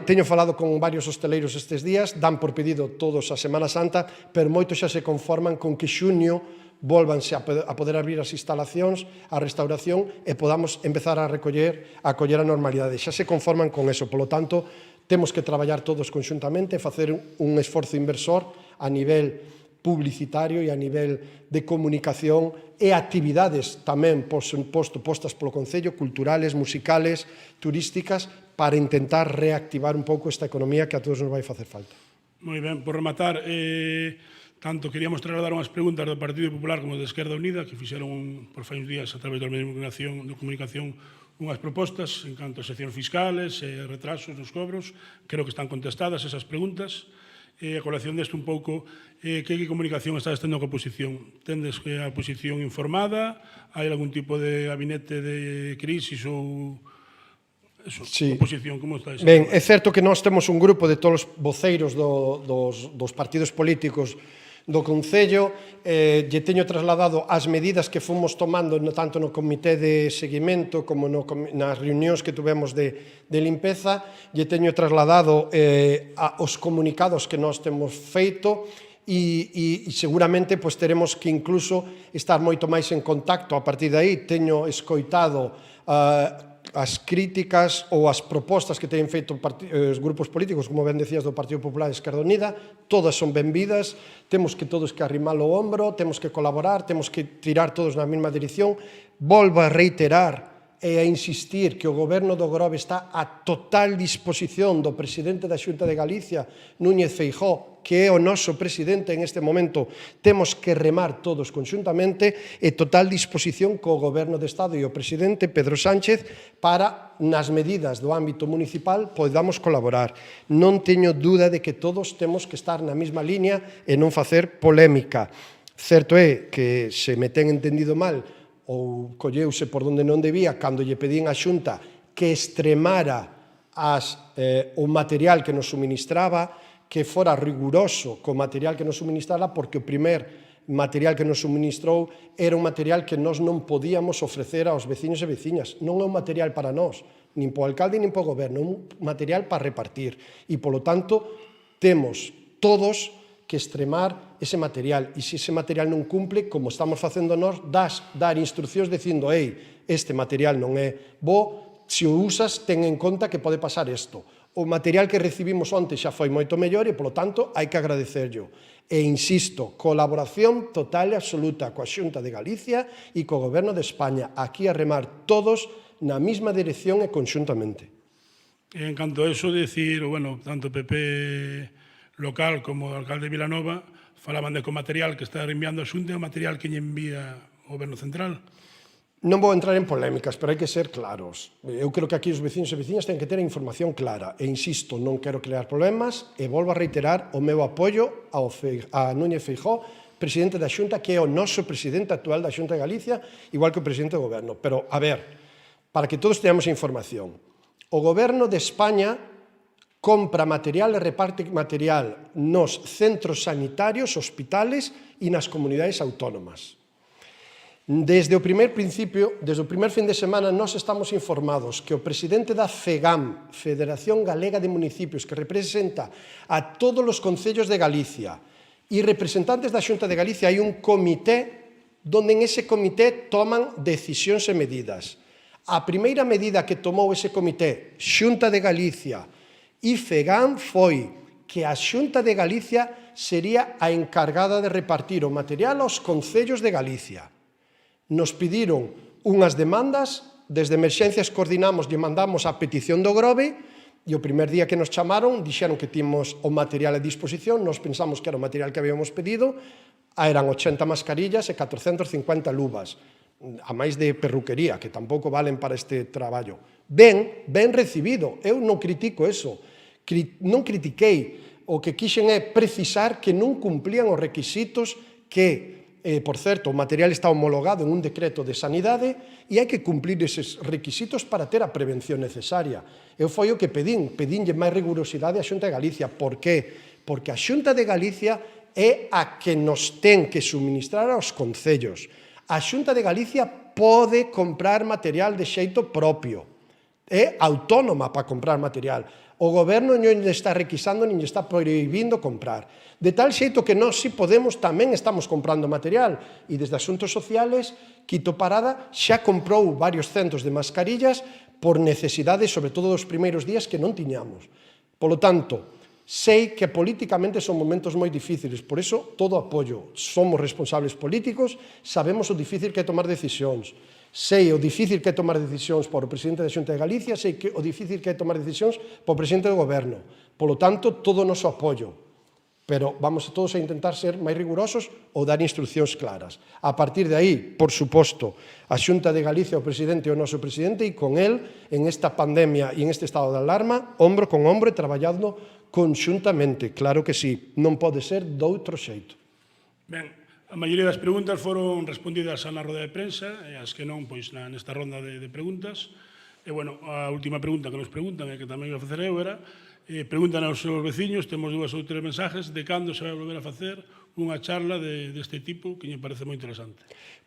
teño falado con varios hosteleiros estes días, dan por pedido todos a Semana Santa, pero moitos xa se conforman con que xuño volvanse a poder abrir as instalacións, a restauración e podamos empezar a coller a normalidade. Xa se conforman con eso, polo tanto, temos que traballar todos conxuntamente, facer un esforzo inversor a nivel publicitario e a nivel de comunicación e actividades tamén, por suposto, postas polo Concello, culturales, musicales, turísticas, para intentar reactivar un pouco esta economía que a todos nos vai facer falta. Moi ben, por rematar, tanto queríamos trasladar unhas preguntas do Partido Popular como de Esquerda Unida, que fixeron por fai uns días a través dos medios de comunicación unhas propostas en canto a seccións fiscales e retrasos nos cobros. Creo que están contestadas esas preguntas. A colación deste un pouco, que comunicación estás tendo coa oposición? Tendes a oposición informada? Hai algún tipo de gabinete de crisis ou Sí. oposición? Como está? Ben, é certo que nós temos un grupo de todos os voceiros dos partidos políticos do Concello, lle teño trasladado as medidas que fomos tomando tanto no comité de seguimento como nas reunións que tuvemos de limpeza, lle teño trasladado os comunicados que nós temos feito e seguramente pues, teremos que incluso estar moito máis en contacto. A partir de aí teño escoitado as críticas ou as propostas que teñen feito os grupos políticos, como ben decías, do Partido Popular e Esquerda Unida, todas son benvidas, temos que todos que arrimar o ombro, temos que colaborar, temos que tirar todos na mesma dirección. Volvo a reiterar e a insistir que o Goberno do Grove está a total disposición do presidente da Xunta de Galicia, Núñez Feijóo, que é o noso presidente en este momento. Temos que remar todos conxuntamente e total disposición co Goberno de Estado e o presidente Pedro Sánchez para, nas medidas do ámbito municipal, podamos colaborar. Non teño dúda de que todos temos que estar na mesma línea e non facer polémica. Certo é que se me ten entendido mal ou colleuse por donde non debía cando lle pedín á Xunta que extremara o material que nos suministraba, que fora riguroso co material que nos suministrara, porque o primer material que nos suministrou era un material que nós non podíamos ofrecer aos veciños e veciñas. Non é un material para nós, nin po alcalde nin po goberno, é un material para repartir. E, polo tanto, temos todos que extremar ese material. E se ese material non cumple, como estamos facendo nós, dar instruccións dicindo, este material non é bo, se o usas, ten en conta que pode pasar isto. O material que recibimos onte xa foi moito mellor e, polo tanto, hai que agradecerlo. E, insisto, colaboración total e absoluta coa Xunta de Galicia e co Goberno de España. Aquí a remar todos na mesma dirección e conxuntamente. En canto a eso, decir, bueno, tanto o PP local como o alcalde de Vilanova falaban de que o material que está enviando a Xunta é o material que lle envía o Goberno Central. Non vou entrar en polémicas, pero hai que ser claros. Eu creo que aquí os veciños e veciñas ten que ter a información clara. E insisto, non quero crear problemas e volvo a reiterar o meu apoio a Núñez Feijóo, presidente da Xunta, que é o noso presidente actual da Xunta de Galicia, igual que o presidente do Goberno. Pero, a ver, para que todos teñamos información, o Goberno de España compra material e reparte material nos centros sanitarios, hospitales e nas comunidades autónomas. Desde o primer principio, desde o primer fin de semana, nós estamos informados que o presidente da FEGAM, Federación Galega de Municipios, que representa a todos os concellos de Galicia, e representantes da Xunta de Galicia, hai un comité donde en ese comité toman decisións e medidas. A primeira medida que tomou ese comité, Xunta de Galicia e FEGAM, foi que a Xunta de Galicia sería a encargada de repartir o material aos concellos de Galicia. Nos pediron unhas demandas, desde Emerxencias coordinamos e mandamos a petición do Grove, e o primer día que nos chamaron dixeron que tínhamos o material a disposición, nos pensamos que era o material que habíamos pedido, eran 80 mascarillas e 450 luvas, a máis de perruquería, que tampouco valen para este traballo. Ben recibido, eu non critico eso, non critiquei, o que quixen é precisar que non cumplían os requisitos que por certo, o material está homologado en un decreto de sanidade e hai que cumplir eses requisitos para ter a prevención necesaria. Eu foi o que pedinlle máis rigurosidade á Xunta de Galicia. Por qué? Porque a Xunta de Galicia é a que nos ten que suministrar aos concellos. A Xunta de Galicia pode comprar material de xeito propio. É autónoma para comprar material. O goberno non lle está requisando nin lle está prohibindo comprar. De tal xeito que nós, si podemos, tamén estamos comprando material. E desde Asuntos Sociales, Quito Parada xa comprou varios centos de mascarillas por necesidades, sobre todo dos primeiros días, que non tiñamos. Polo tanto, sei que políticamente son momentos moi difíciles, por iso todo apoio. Somos responsables políticos, sabemos o difícil que é tomar decisións. Sei o difícil que é tomar decisións por o presidente da Xunta de Galicia, sei o difícil que é tomar decisións por o presidente do Goberno. Polo tanto, todo o noso apoio. pero vamos todos a intentar ser máis rigurosos ou dar instruccións claras. A partir de aí, por suposto, a Xunta de Galicia, o presidente e o noso presidente, e con el, en esta pandemia e en este estado de alarma, hombro con hombro e traballando conxuntamente. Claro que sí, non pode ser doutro xeito. Ben, a maioría das preguntas foron respondidas na roda de prensa, e as que non, pois nesta ronda de preguntas. E, bueno, a última pregunta que nos preguntan, e que tamén ia facer eu, era preguntan aos seus veciños, temos 2 ou 3 mensajes, de cando se vai volver a facer unha charla deste tipo, que me parece moi interesante.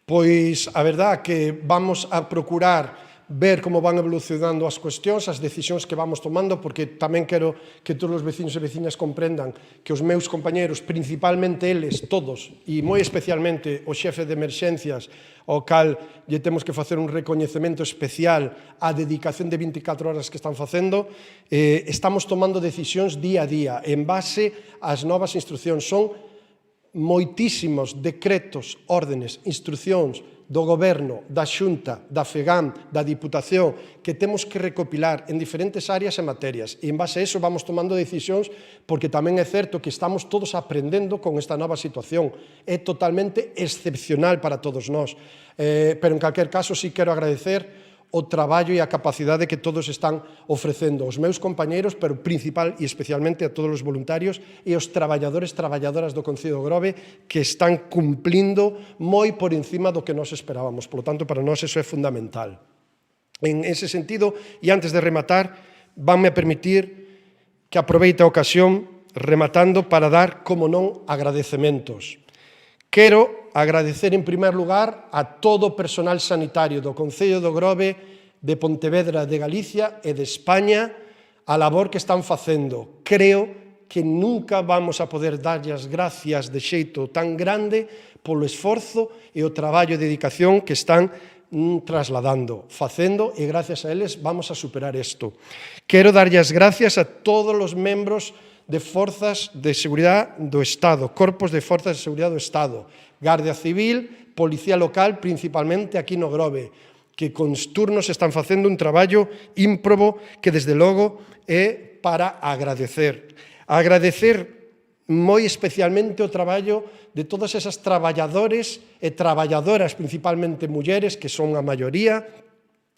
Pois a verdad que vamos a procurar ver como van evolucionando as cuestións, as decisións que vamos tomando, porque tamén quero que todos os veciños e veciñas comprendan que os meus compañeros, principalmente eles, todos, e moi especialmente o xefe de emerxencias, ao cal lle temos que facer un recoñecemento especial á dedicación de 24 horas que están facendo, estamos tomando decisións día a día, en base ás novas instruccións. Son moitísimos decretos, órdenes, instruccións do Goberno, da Xunta, da FEGAM, da Diputación, que temos que recopilar en diferentes áreas e materias. E en base a eso vamos tomando decisións, porque tamén é certo que estamos todos aprendendo con esta nova situación. É totalmente excepcional para todos nós. Pero en calquer caso, sí quero agradecer o traballo e a capacidade que todos están ofrecendo aos meus compañeiros, pero principal e especialmente a todos os voluntarios e os traballadores e traballadoras do Concello de Grove, que están cumplindo moi por encima do que nos esperábamos. Por lo tanto, para nós eso é fundamental. En ese sentido, e antes de rematar, vanme a permitir que aproveite a ocasión rematando para dar, como non, agradecementos. Quero agradecer en primer lugar a todo o personal sanitario do Concello do Grove, de Pontevedra, de Galicia e de España, a labor que están facendo. Creo que nunca vamos a poder darlle as gracias de xeito tan grande polo esforzo e o traballo e dedicación que están trasladando, facendo, e gracias a eles vamos a superar isto. Quero darlle as gracias a todos os membros de Forzas de Seguridade do Estado, Corpos de Forzas de Seguridade do Estado, Garda Civil, Policía Local, principalmente aquí no Grove, que con turnos están facendo un traballo ímprobo que, desde logo, é para agradecer. Agradecer moi especialmente o traballo de todas esas traballadores e traballadoras, principalmente mulleres, que son a maioría,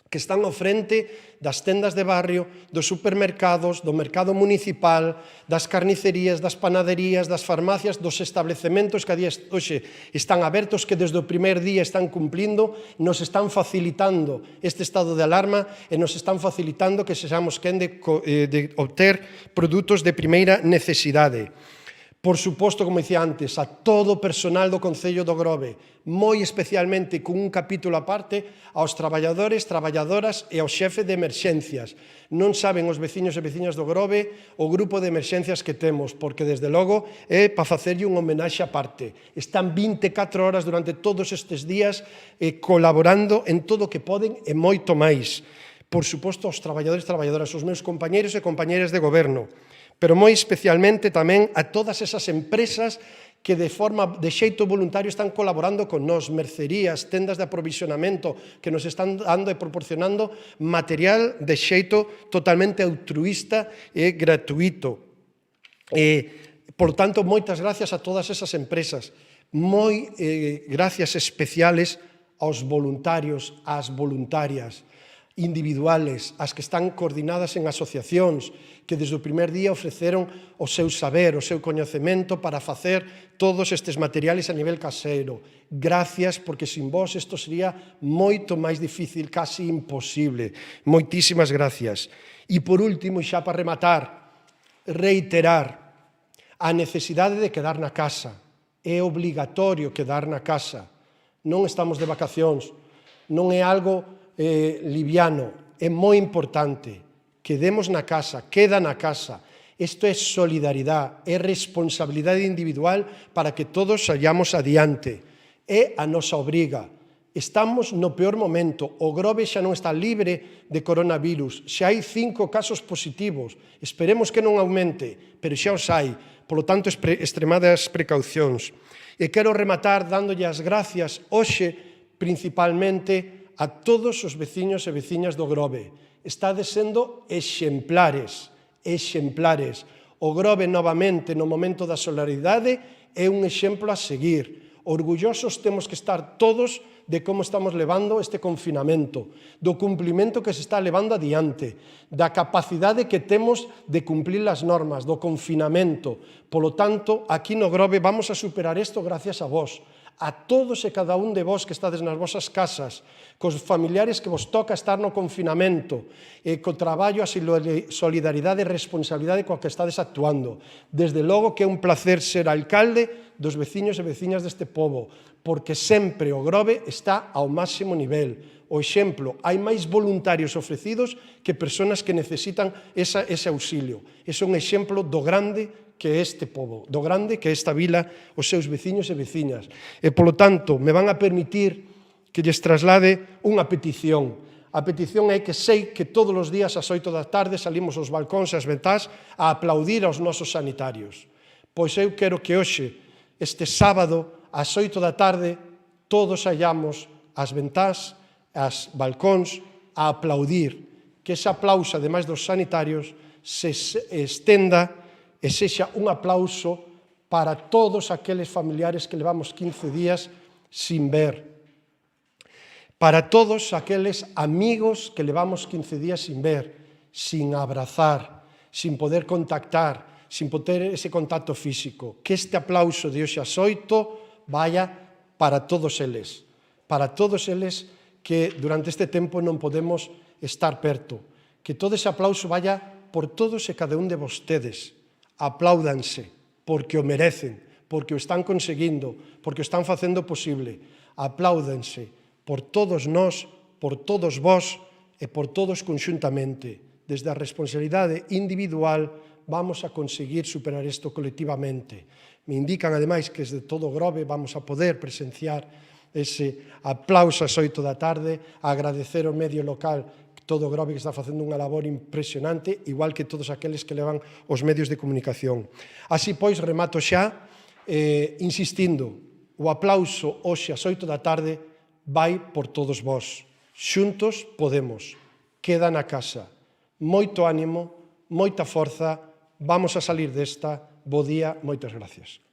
que están ao frente das tendas de barrio, dos supermercados, do mercado municipal, das carnicerías, das panaderías, das farmacias, dos establecementos que a día hoxe están abertos, que desde o primer día están cumplindo, nos están facilitando este estado de alarma e nos están facilitando que sexamos quen de obter produtos de primeira necesidade. Por suposto, como dicía antes, a todo o personal do Concello do Grove, moi especialmente con un capítulo aparte, aos traballadores, traballadoras e ao xefe de emerxencias. Non saben os veciños e veciñas do Grove o grupo de emerxencias que temos, porque desde logo é para facerlle un homenaxe aparte. Están 24 horas durante todos estes días colaborando en todo o que poden e moito máis. Por suposto, aos traballadores e traballadoras, os meus compañeros e compañeras de goberno, pero moi especialmente tamén a todas esas empresas que de xeito voluntario están colaborando con nós, mercerías, tendas de aprovisionamento, que nos están dando e proporcionando material de xeito totalmente altruísta e gratuito. Por tanto, moitas gracias a todas esas empresas. Moi gracias especiales aos voluntarios, ás voluntarias, individuales, as que están coordinadas en asociacións, que desde o primer día ofreceron o seu saber, o seu coñecemento para facer todos estes materiales a nivel caseiro. Gracias, porque sin vos isto sería moito máis difícil, casi imposible. Moitísimas gracias. E por último, xa para rematar, reiterar a necesidade de quedar na casa. É obligatorio quedar na casa. Non estamos de vacacións, non é algo liviano, é moi importante. Quedemos na casa, queda na casa. Isto é solidaridade, é responsabilidade individual para que todos saíamos adiante. É a nosa obriga. Estamos no peor momento. O Grove xa non está libre de coronavirus. Xa hai 5 casos positivos. Esperemos que non aumente, pero xa os hai. Por lo tanto, extremadas precaucións. E quero rematar dándolle as gracias hoxe, principalmente, a todos os veciños e veciñas do Grove. Estades sendo exemplares, exemplares. O Grove, novamente, no momento da solidaridade, é un exemplo a seguir. Orgullosos temos que estar todos de como estamos levando este confinamento, do cumplimento que se está levando adiante, da capacidade que temos de cumplir as normas, do confinamento. Polo tanto, aquí no Grove vamos a superar isto gracias a vos, a todos e cada un de vos que estades nas vosas casas, cos familiares que vos toca estar no confinamento, e co traballo, a solidaridade e responsabilidade coa que estades actuando. Desde logo que é un placer ser alcalde dos veciños e veciñas deste pobo, porque sempre o Grove está ao máximo nivel. O exemplo, hai máis voluntarios ofrecidos que persoas que necesitan ese auxilio. Ese é un exemplo do grande que é este pobo, do grande que é esta vila, os seus veciños e veciñas. E, polo tanto, me van a permitir que lles traslade unha petición. A petición é que sei que todos os días ás 8 da tarde salimos aos balcóns e ás ventás a aplaudir aos nosos sanitarios. Pois eu quero que hoxe, este sábado, ás 8 da tarde, todos saiamos ás ventás, ás balcóns, a aplaudir. Que ese aplauso, ademais dos sanitarios, se estenda e sexa un aplauso para todos aqueles familiares que levamos 15 días sin ver, para todos aqueles amigos que levamos 15 días sin ver, sin abrazar, sin poder contactar, sin poder ese contacto físico. Que este aplauso de hoxe ás 8 vaya para todos eles que durante este tempo non podemos estar perto. Que todo ese aplauso vaya por todos e cada un de vostedes. Apláudanse, porque o merecen, porque o están conseguindo, porque o están facendo posible. Apláudanse por todos nós, por todos vós e por todos conxuntamente. Desde a responsabilidade individual vamos a conseguir superar isto colectivamente. Me indican, ademais, que desde todo o Grove vamos a poder presenciar ese aplauso ás 8 da tarde, a agradecer ao medio local todo o Grove que está facendo unha labor impresionante, igual que todos aqueles que levan os medios de comunicación. Así, pois, remato xa, insistindo, o aplauso hoxe ás 8 da tarde vai por todos vós. Xuntos podemos. Queda na casa. Moito ánimo, moita forza, vamos a salir desta. Bo día, moitas gracias.